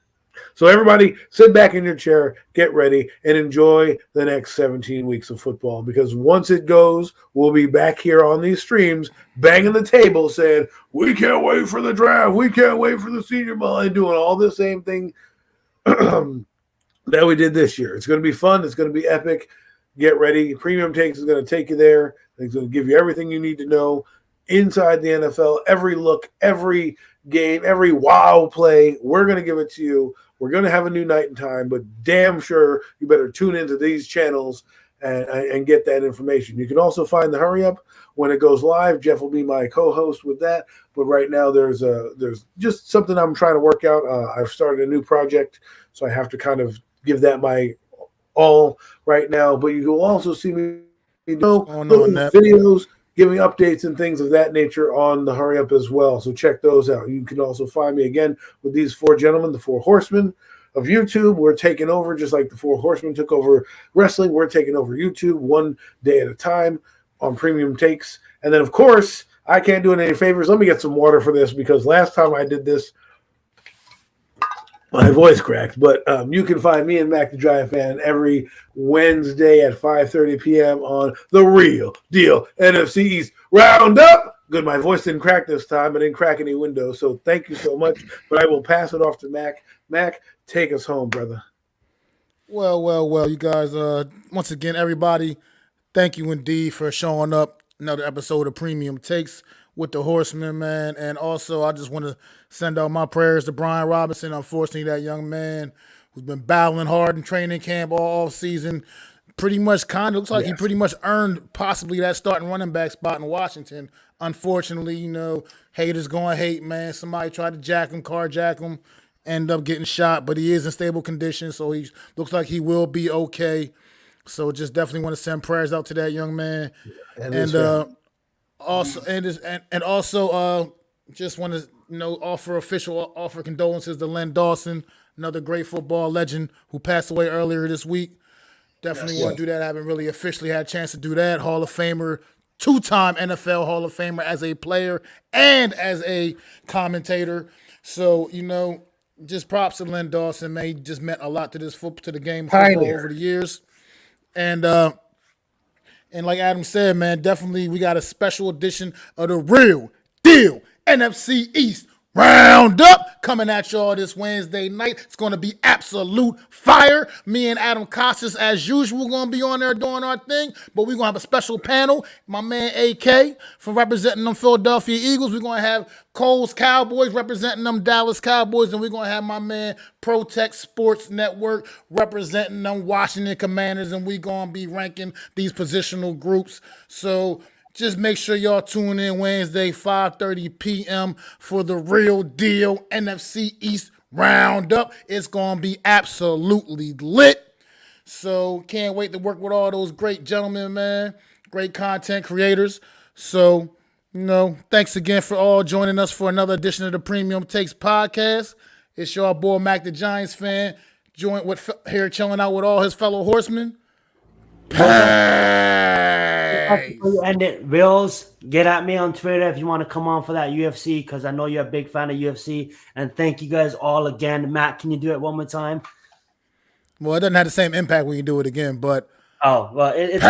So everybody sit back in your chair, get ready, and enjoy the next 17 weeks of football, because once it goes, we'll be back here on these streams banging the table saying, we can't wait for the draft, we can't wait for the Senior Bowl, and doing all the same thing that we did this year. It's going to be fun. It's going to be epic. Get ready. Premium Takes is going to take you there. It's going to give you everything you need to know inside the NFL, every look, every game, every wow play. We're going to give it to you. We're going to have a new night and time, but damn sure you better tune into these channels and get that information. You can also find the Hurry Up when it goes live. Jeff will be my co-host with that. But right now there's just something I'm trying to work out. I've started a new project, so I have to kind of give that my all right now. But you will also see me do videos, giving updates and things of that nature on the Hurry Up as well. So check those out. You can also find me again with these 4 gentlemen, the 4 Horsemen of YouTube. We're taking over just like the 4 Horsemen took over wrestling. We're taking over YouTube one day at a time on Premium Takes. And then, of course, I can't do it any favors. Let me get some water for this, because last time I did this, my voice cracked. But you can find me and Mac the Giant Fan every Wednesday at 5:30 p.m. on The Real Deal NFC East Roundup. Good, my voice didn't crack this time. I didn't crack any windows. So thank you so much. But I will pass it off to Mac. Mac, take us home, brother. Well, you guys, once again, everybody, thank you indeed for showing up. Another episode of Premium Takes with the Horsemen, man. And also, I just want to send out my prayers to Brian Robinson. Unfortunately, that young man who's been battling hard in training camp all season, pretty much looks like he pretty much earned possibly that starting running back spot in Washington. Unfortunately, haters going to hate, man. Somebody tried to carjack him, end up getting shot, but he is in stable condition, so he looks like he will be okay. So just definitely want to send prayers out to that young man. Also just want to offer condolences to Len Dawson, another great football legend who passed away earlier this week. Definitely want to do that. I haven't really officially had a chance to do that. Hall of Famer, 2-time NFL Hall of Famer as a player and as a commentator. So, just props to Len Dawson, man. He just meant a lot to the game of football over the years. And like Adam said, man, definitely we got a special edition of the Real Deal NFC East Roundup coming at y'all this Wednesday night. It's going to be absolute fire. Me and Adam Costas, as usual, going to be on there doing our thing. But we're going to have a special panel. My man AK for representing them Philadelphia Eagles. We're going to have Cole's Cowboys representing them Dallas Cowboys. And we're going to have my man Protect Sports Network representing them Washington Commanders. And we're going to be ranking these positional groups. So just make sure y'all tune in Wednesday, 5:30 p.m. for the Real Deal NFC East Roundup. It's going to be absolutely lit. So can't wait to work with all those great gentlemen, man. Great content creators. So, thanks again for all joining us for another edition of the Premium Takes podcast. It's your boy Mac the Giants Fan, here chilling out with all his fellow horsemen. End it, Bills. Get at me on Twitter if you want to come on for that UFC, because I know you're a big fan of UFC. And thank you guys all again. Matt, can you do it one more time? Well, it doesn't have the same impact when you do it again, but it's